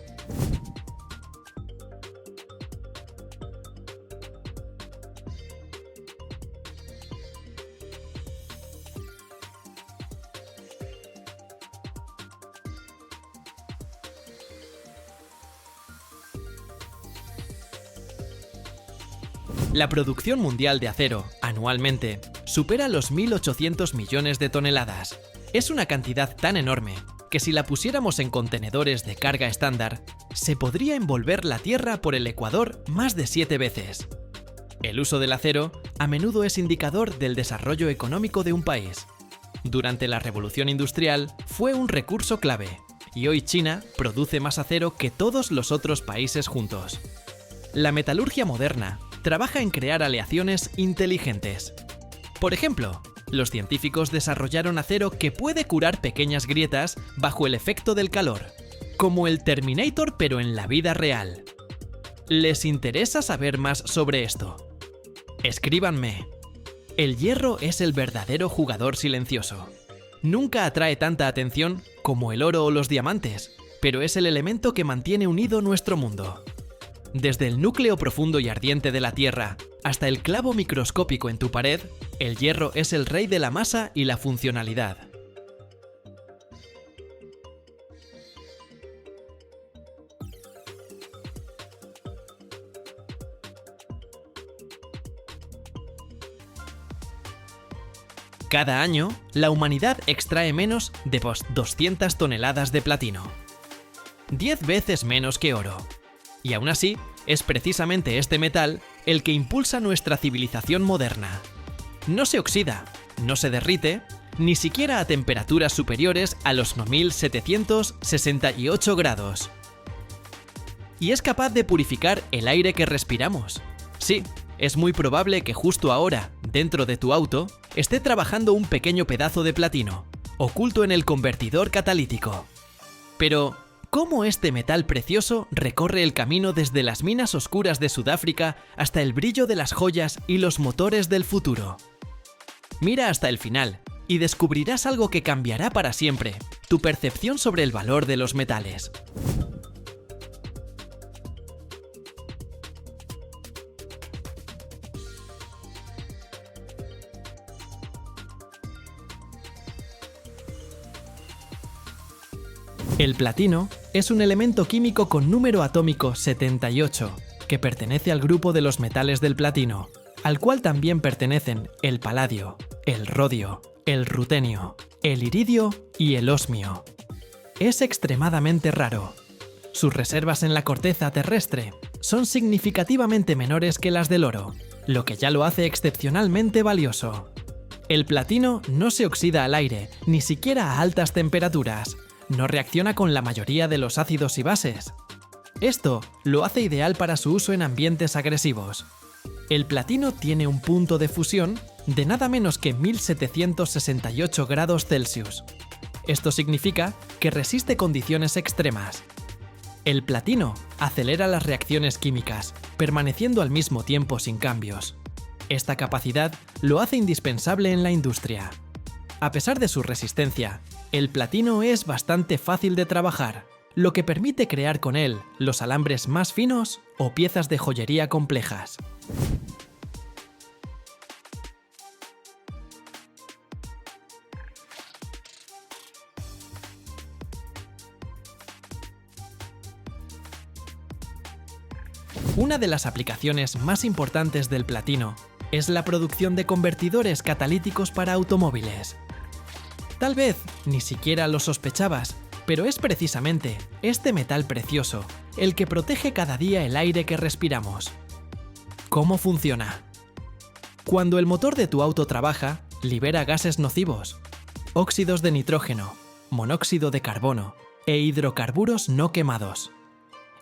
La producción mundial de acero, anualmente, supera los 1.800 millones de toneladas. Es una cantidad tan enorme que si la pusiéramos en contenedores de carga estándar, se podría envolver la Tierra por el Ecuador más de 7 veces. El uso del acero a menudo es indicador del desarrollo económico de un país. Durante la Revolución Industrial fue un recurso clave, y hoy China produce más acero que todos los otros países juntos. La metalurgia moderna trabaja en crear aleaciones inteligentes. Por ejemplo, los científicos desarrollaron acero que puede curar pequeñas grietas bajo el efecto del calor, como el Terminator pero en la vida real. ¿Les interesa saber más sobre esto? Escríbanme. El hierro es el verdadero jugador silencioso. Nunca atrae tanta atención como el oro o los diamantes, pero es el elemento que mantiene unido nuestro mundo. Desde el núcleo profundo y ardiente de la Tierra hasta el clavo microscópico en tu pared, el hierro es el rey de la masa y la funcionalidad. Cada año, la humanidad extrae menos de 200 toneladas de platino. 10 veces menos que oro. Y aún así, es precisamente este metal el que impulsa nuestra civilización moderna. No se oxida, no se derrite, ni siquiera a temperaturas superiores a los 9.768 grados. Y es capaz de purificar el aire que respiramos. Sí, es muy probable que justo ahora, dentro de tu auto, esté trabajando un pequeño pedazo de platino, oculto en el convertidor catalítico. Pero ¿cómo este metal precioso recorre el camino desde las minas oscuras de Sudáfrica hasta el brillo de las joyas y los motores del futuro? Mira hasta el final y descubrirás algo que cambiará para siempre tu percepción sobre el valor de los metales. El platino es un elemento químico con número atómico 78, que pertenece al grupo de los metales del platino, al cual también pertenecen el paladio, el rodio, el rutenio, el iridio y el osmio. Es extremadamente raro. Sus reservas en la corteza terrestre son significativamente menores que las del oro, lo que ya lo hace excepcionalmente valioso. El platino no se oxida al aire, ni siquiera a altas temperaturas. No reacciona con la mayoría de los ácidos y bases. Esto lo hace ideal para su uso en ambientes agresivos. El platino tiene un punto de fusión de nada menos que 1768 grados Celsius. Esto significa que resiste condiciones extremas. El platino acelera las reacciones químicas, permaneciendo al mismo tiempo sin cambios. Esta capacidad lo hace indispensable en la industria. A pesar de su resistencia, el platino es bastante fácil de trabajar, lo que permite crear con él los alambres más finos o piezas de joyería complejas. Una de las aplicaciones más importantes del platino es la producción de convertidores catalíticos para automóviles. Tal vez ni siquiera lo sospechabas, pero es precisamente este metal precioso el que protege cada día el aire que respiramos. ¿Cómo funciona? Cuando el motor de tu auto trabaja, libera gases nocivos, óxidos de nitrógeno, monóxido de carbono e hidrocarburos no quemados.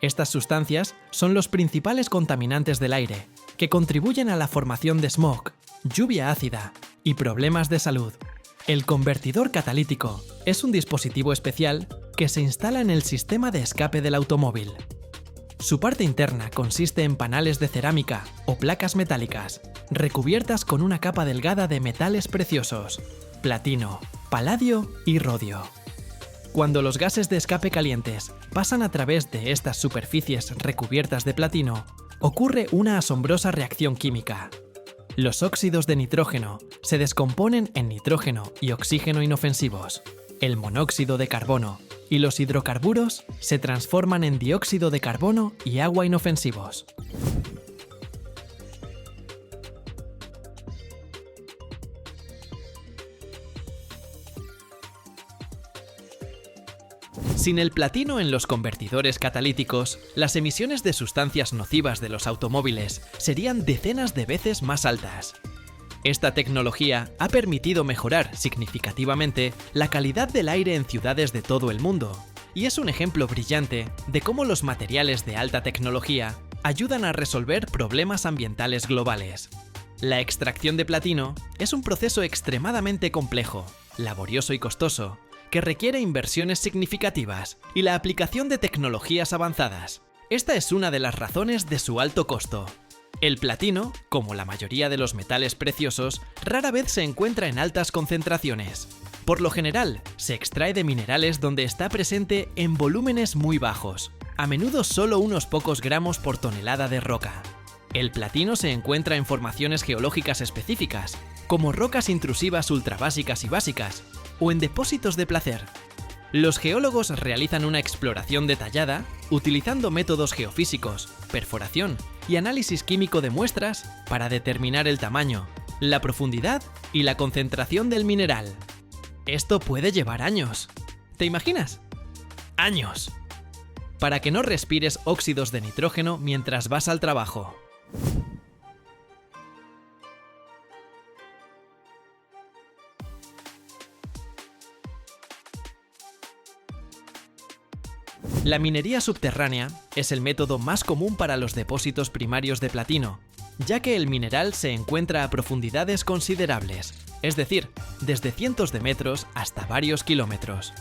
Estas sustancias son los principales contaminantes del aire, que contribuyen a la formación de smog, lluvia ácida y problemas de salud. El convertidor catalítico es un dispositivo especial que se instala en el sistema de escape del automóvil. Su parte interna consiste en panales de cerámica o placas metálicas, recubiertas con una capa delgada de metales preciosos, platino, paladio y rodio. Cuando los gases de escape calientes pasan a través de estas superficies recubiertas de platino, ocurre una asombrosa reacción química. Los óxidos de nitrógeno se descomponen en nitrógeno y oxígeno inofensivos. El monóxido de carbono y los hidrocarburos se transforman en dióxido de carbono y agua inofensivos. Sin el platino en los convertidores catalíticos, las emisiones de sustancias nocivas de los automóviles serían decenas de veces más altas. Esta tecnología ha permitido mejorar significativamente la calidad del aire en ciudades de todo el mundo, y es un ejemplo brillante de cómo los materiales de alta tecnología ayudan a resolver problemas ambientales globales. La extracción de platino es un proceso extremadamente complejo, laborioso y costoso, que requiere inversiones significativas y la aplicación de tecnologías avanzadas. Esta es una de las razones de su alto costo. El platino, como la mayoría de los metales preciosos, rara vez se encuentra en altas concentraciones. Por lo general, se extrae de minerales donde está presente en volúmenes muy bajos, a menudo solo unos pocos gramos por tonelada de roca. El platino se encuentra en formaciones geológicas específicas, como rocas intrusivas ultrabásicas y básicas, o en depósitos de placer. Los geólogos realizan una exploración detallada utilizando métodos geofísicos, perforación y análisis químico de muestras para determinar el tamaño, la profundidad y la concentración del mineral. Esto puede llevar años. ¿Te imaginas? ¡Años! Para que no respires óxidos de nitrógeno mientras vas al trabajo. La minería subterránea es el método más común para los depósitos primarios de platino, ya que el mineral se encuentra a profundidades considerables, es decir, desde cientos de metros hasta varios kilómetros.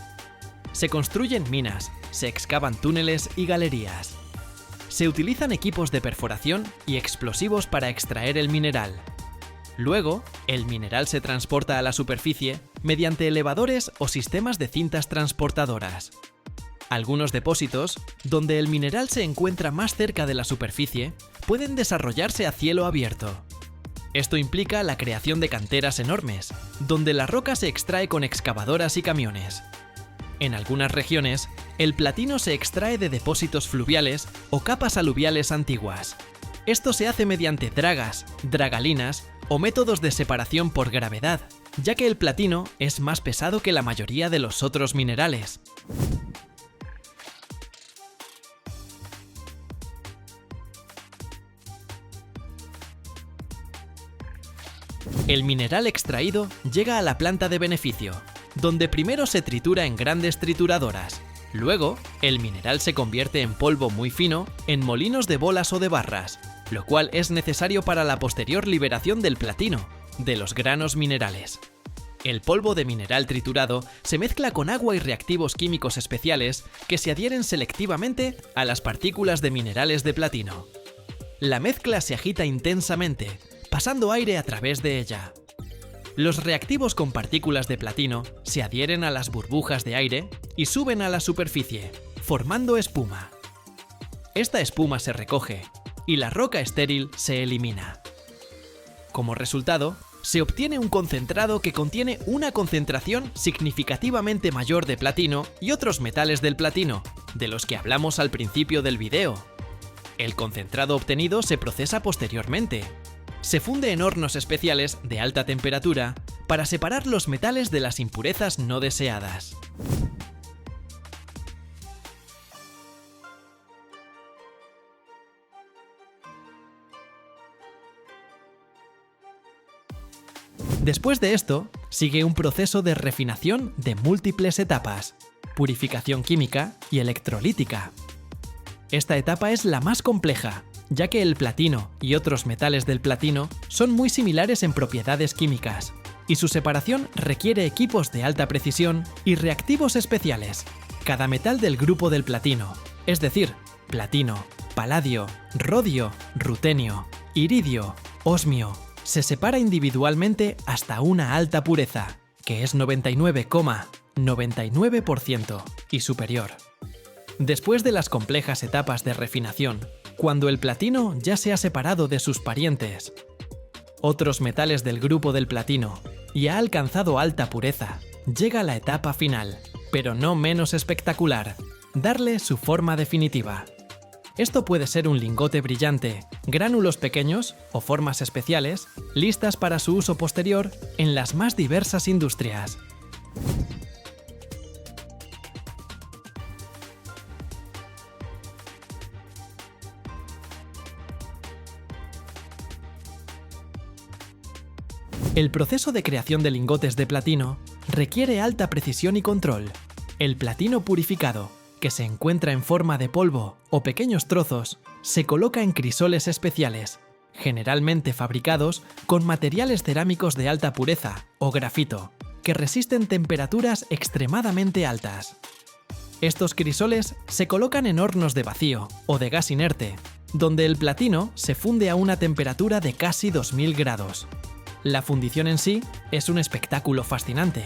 Se construyen minas, se excavan túneles y galerías. Se utilizan equipos de perforación y explosivos para extraer el mineral. Luego, el mineral se transporta a la superficie mediante elevadores o sistemas de cintas transportadoras. Algunos depósitos, donde el mineral se encuentra más cerca de la superficie, pueden desarrollarse a cielo abierto. Esto implica la creación de canteras enormes, donde la roca se extrae con excavadoras y camiones. En algunas regiones, el platino se extrae de depósitos fluviales o capas aluviales antiguas. Esto se hace mediante dragas, dragalinas o métodos de separación por gravedad, ya que el platino es más pesado que la mayoría de los otros minerales. El mineral extraído llega a la planta de beneficio, donde primero se tritura en grandes trituradoras. Luego, el mineral se convierte en polvo muy fino en molinos de bolas o de barras, lo cual es necesario para la posterior liberación del platino, de los granos minerales. El polvo de mineral triturado se mezcla con agua y reactivos químicos especiales que se adhieren selectivamente a las partículas de minerales de platino. La mezcla se agita intensamente, pasando aire a través de ella. Los reactivos con partículas de platino se adhieren a las burbujas de aire y suben a la superficie, formando espuma. Esta espuma se recoge y la roca estéril se elimina. Como resultado, se obtiene un concentrado que contiene una concentración significativamente mayor de platino y otros metales del platino, de los que hablamos al principio del video. El concentrado obtenido se procesa posteriormente. Se funde en hornos especiales de alta temperatura para separar los metales de las impurezas no deseadas. Después de esto, sigue un proceso de refinación de múltiples etapas, purificación química y electrolítica. Esta etapa es la más compleja, ya que el platino y otros metales del platino son muy similares en propiedades químicas, y su separación requiere equipos de alta precisión y reactivos especiales. Cada metal del grupo del platino, es decir, platino, paladio, rodio, rutenio, iridio, osmio, se separa individualmente hasta una alta pureza, que es 99,99% y superior. Después de las complejas etapas de refinación, cuando el platino ya se ha separado de sus parientes, otros metales del grupo del platino, y ha alcanzado alta pureza, llega la etapa final, pero no menos espectacular, darle su forma definitiva. Esto puede ser un lingote brillante, gránulos pequeños o formas especiales, listas para su uso posterior en las más diversas industrias. El proceso de creación de lingotes de platino requiere alta precisión y control. El platino purificado, que se encuentra en forma de polvo o pequeños trozos, se coloca en crisoles especiales, generalmente fabricados con materiales cerámicos de alta pureza o grafito, que resisten temperaturas extremadamente altas. Estos crisoles se colocan en hornos de vacío o de gas inerte, donde el platino se funde a una temperatura de casi 2000 grados. La fundición en sí es un espectáculo fascinante.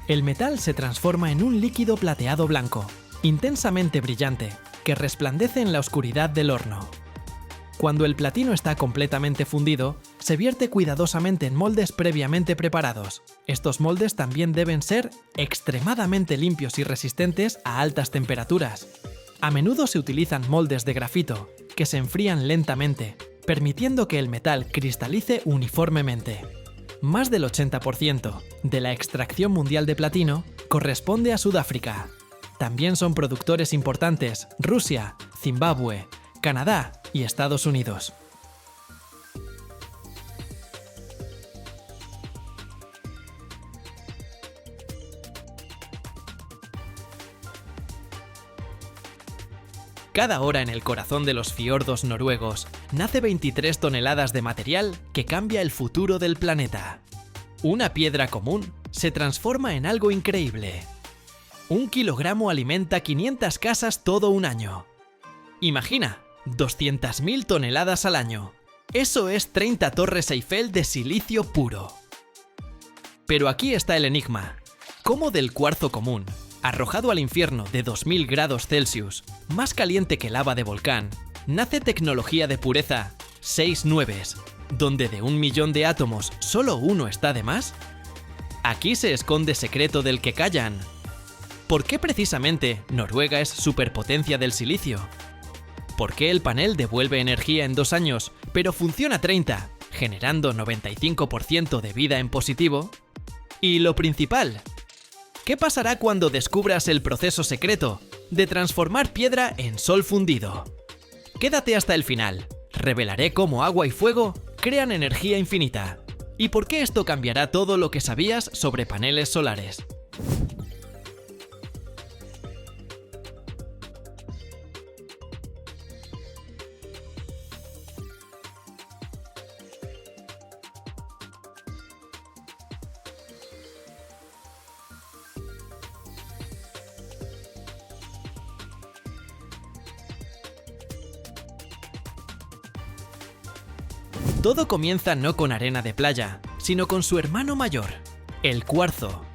El metal se transforma en un líquido plateado blanco, intensamente brillante, que resplandece en la oscuridad del horno. Cuando el platino está completamente fundido, se vierte cuidadosamente en moldes previamente preparados. Estos moldes también deben ser extremadamente limpios y resistentes a altas temperaturas. A menudo se utilizan moldes de grafito, que se enfrían lentamente, permitiendo que el metal cristalice uniformemente. Más del 80% de la extracción mundial de platino corresponde a Sudáfrica. También son productores importantes Rusia, Zimbabue, Canadá y Estados Unidos. Cada hora en el corazón de los fiordos noruegos nace 23 toneladas de material que cambia el futuro del planeta. Una piedra común se transforma en algo increíble. 1 kilogramo alimenta 500 casas todo un año. Imagina, 200.000 toneladas al año. Eso es 30 torres Eiffel de silicio puro. Pero aquí está el enigma. ¿Cómo del cuarzo común, arrojado al infierno de 2000 grados Celsius, más caliente que lava de volcán, nace tecnología de pureza 6 nueves, donde de 1 millón de átomos solo uno está de más? Aquí se esconde secreto del que callan. ¿Por qué precisamente Noruega es superpotencia del silicio? ¿Por qué el panel devuelve energía en 2 años, pero funciona 30, generando 95% de vida en positivo? Y lo principal, ¿qué pasará cuando descubras el proceso secreto de transformar piedra en sol fundido? Quédate hasta el final. Revelaré cómo agua y fuego crean energía infinita. ¿Y por qué esto cambiará todo lo que sabías sobre paneles solares? Todo comienza no con arena de playa, sino con su hermano mayor, el cuarzo.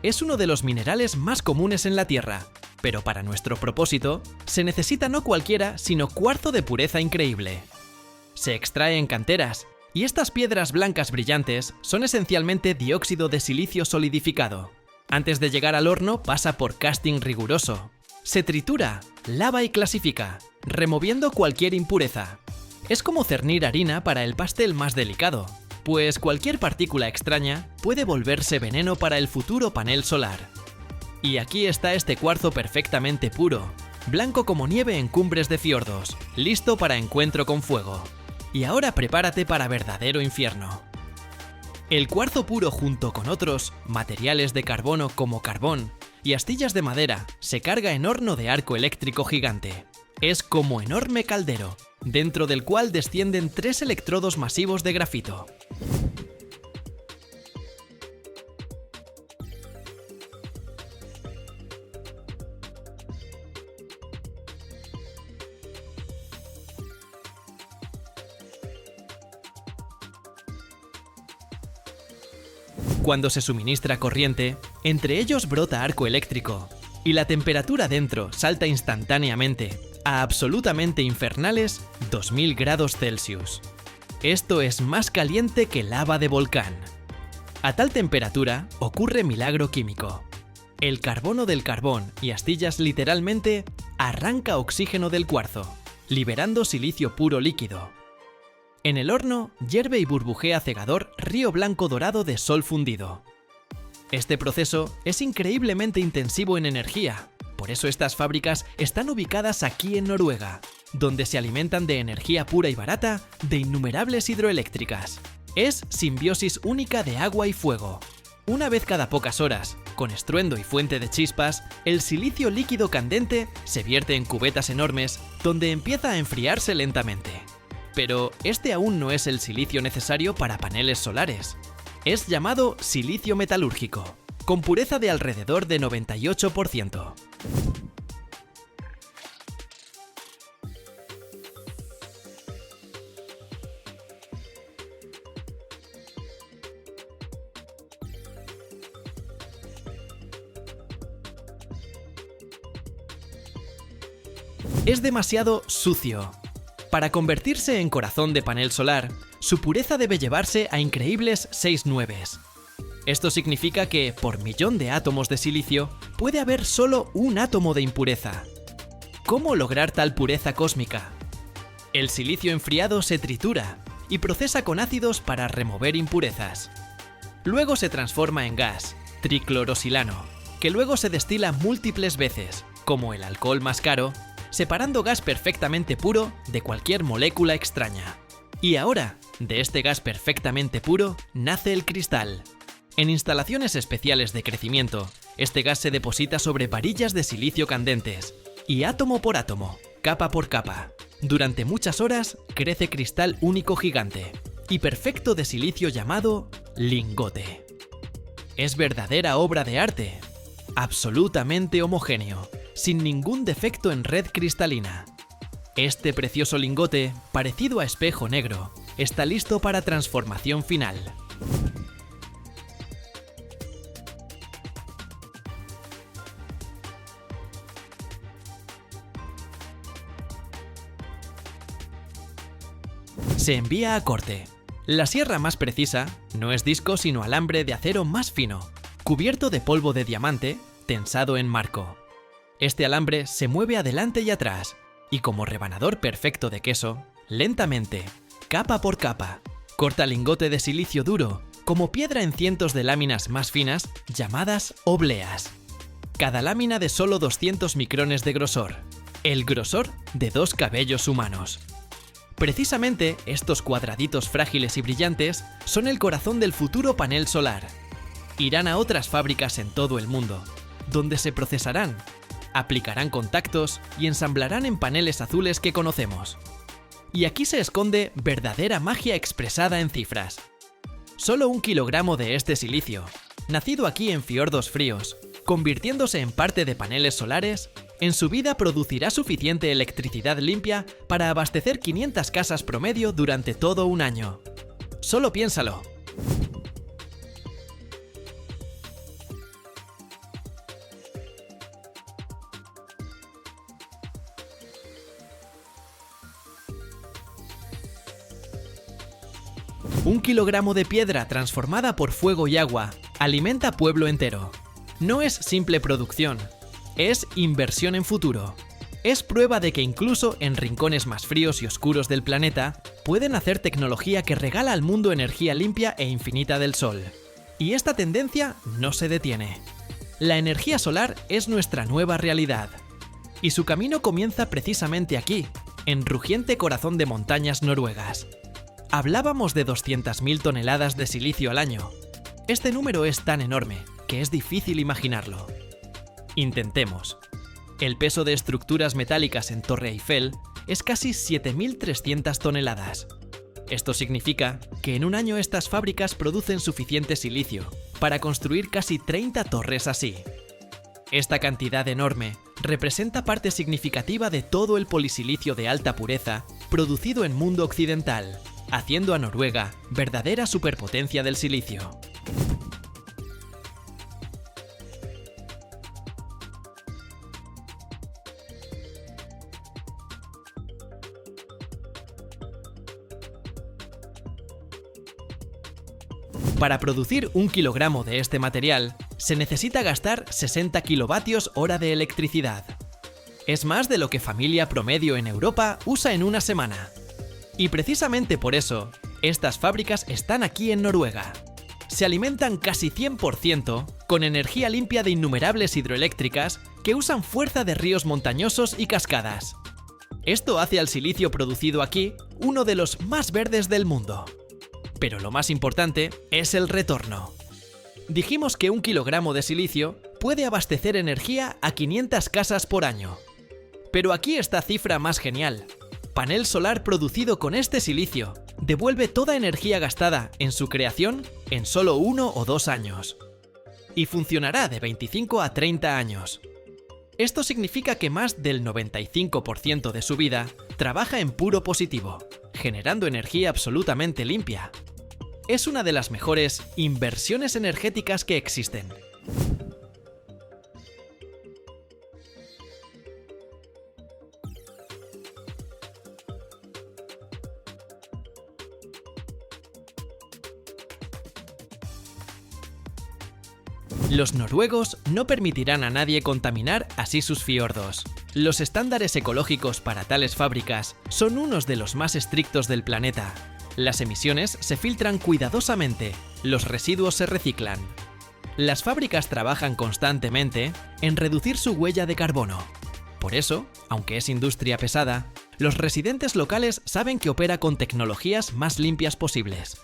Es uno de los minerales más comunes en la Tierra, pero para nuestro propósito, se necesita no cualquiera, sino cuarzo de pureza increíble. Se extrae en canteras, y estas piedras blancas brillantes son esencialmente dióxido de silicio solidificado. Antes de llegar al horno pasa por casting riguroso. Se tritura, lava y clasifica, removiendo cualquier impureza. Es como cernir harina para el pastel más delicado, pues cualquier partícula extraña puede volverse veneno para el futuro panel solar. Y aquí está este cuarzo perfectamente puro, blanco como nieve en cumbres de fiordos, listo para encuentro con fuego. Y ahora prepárate para verdadero infierno. El cuarzo puro junto con otros materiales de carbono como carbón y astillas de madera se carga en horno de arco eléctrico gigante. Es como enorme caldero, dentro del cual descienden 3 electrodos masivos de grafito. Cuando se suministra corriente, entre ellos brota arco eléctrico, y la temperatura dentro salta instantáneamente a absolutamente infernales 2000 grados Celsius. Esto es más caliente que lava de volcán. A tal temperatura ocurre milagro químico. El carbono del carbón y astillas literalmente arranca oxígeno del cuarzo, liberando silicio puro líquido. En el horno hierve y burbujea cegador río blanco dorado de sol fundido. Este proceso es increíblemente intensivo en energía, por eso estas fábricas están ubicadas aquí en Noruega, donde se alimentan de energía pura y barata de innumerables hidroeléctricas. Es simbiosis única de agua y fuego. Una vez cada pocas horas, con estruendo y fuente de chispas, el silicio líquido candente se vierte en cubetas enormes donde empieza a enfriarse lentamente. Pero este aún no es el silicio necesario para paneles solares. Es llamado silicio metalúrgico, con pureza de alrededor de 98%. Es demasiado sucio. Para convertirse en corazón de panel solar, su pureza debe llevarse a increíbles 6 nueves. Esto significa que, por millón de átomos de silicio, puede haber solo un átomo de impureza. ¿Cómo lograr tal pureza cósmica? El silicio enfriado se tritura y procesa con ácidos para remover impurezas. Luego se transforma en gas, triclorosilano, que luego se destila múltiples veces, como el alcohol más caro, separando gas perfectamente puro de cualquier molécula extraña. Y ahora, de este gas perfectamente puro, nace el cristal. En instalaciones especiales de crecimiento, este gas se deposita sobre varillas de silicio candentes, y átomo por átomo, capa por capa. Durante muchas horas crece cristal único gigante, y perfecto de silicio llamado lingote. Es verdadera obra de arte, absolutamente homogéneo, sin ningún defecto en red cristalina. Este precioso lingote, parecido a espejo negro, está listo para transformación final. Se envía a corte. La sierra más precisa no es disco sino alambre de acero más fino, cubierto de polvo de diamante, tensado en marco. Este alambre se mueve adelante y atrás, y como rebanador perfecto de queso, lentamente, capa por capa, corta lingote de silicio duro, como piedra en cientos de láminas más finas, llamadas obleas. Cada lámina de solo 200 micrones de grosor, el grosor de 2 cabellos humanos. Precisamente estos cuadraditos frágiles y brillantes son el corazón del futuro panel solar. Irán a otras fábricas en todo el mundo, donde se procesarán, aplicarán contactos y ensamblarán en paneles azules que conocemos. Y aquí se esconde verdadera magia expresada en cifras. Solo 1 kilogramo de este silicio, nacido aquí en fiordos fríos, convirtiéndose en parte de paneles solares, en su vida producirá suficiente electricidad limpia para abastecer 500 casas promedio durante todo un año. Solo piénsalo. Un kilogramo de piedra transformada por fuego y agua alimenta pueblo entero. No es simple producción, es inversión en futuro. Es prueba de que incluso en rincones más fríos y oscuros del planeta pueden hacer tecnología que regala al mundo energía limpia e infinita del sol. Y esta tendencia no se detiene. La energía solar es nuestra nueva realidad. Y su camino comienza precisamente aquí, en rugiente corazón de montañas noruegas. Hablábamos de 200.000 toneladas de silicio al año. Este número es tan enorme que es difícil imaginarlo. Intentemos. El peso de estructuras metálicas en Torre Eiffel es casi 7.300 toneladas. Esto significa que en un año estas fábricas producen suficiente silicio para construir casi 30 torres así. Esta cantidad enorme representa parte significativa de todo el polisilicio de alta pureza producido en mundo occidental, haciendo a Noruega verdadera superpotencia del silicio. Para producir 1 kilogramo de este material, se necesita gastar 60 kilovatios hora de electricidad. Es más de lo que familia promedio en Europa usa en una semana. Y precisamente por eso, estas fábricas están aquí en Noruega. Se alimentan casi 100% con energía limpia de innumerables hidroeléctricas que usan fuerza de ríos montañosos y cascadas. Esto hace al silicio producido aquí uno de los más verdes del mundo. Pero lo más importante es el retorno. Dijimos que 1 kilogramo de silicio puede abastecer energía a 500 casas por año. Pero aquí está cifra más genial. Panel solar producido con este silicio devuelve toda energía gastada en su creación en solo 1 o 2 años. Y funcionará de 25 a 30 años. Esto significa que más del 95% de su vida trabaja en puro positivo, generando energía absolutamente limpia. Es una de las mejores inversiones energéticas que existen. Los noruegos no permitirán a nadie contaminar así sus fiordos. Los estándares ecológicos para tales fábricas son unos de los más estrictos del planeta. Las emisiones se filtran cuidadosamente, los residuos se reciclan. Las fábricas trabajan constantemente en reducir su huella de carbono. Por eso, aunque es industria pesada, los residentes locales saben que opera con tecnologías más limpias posibles.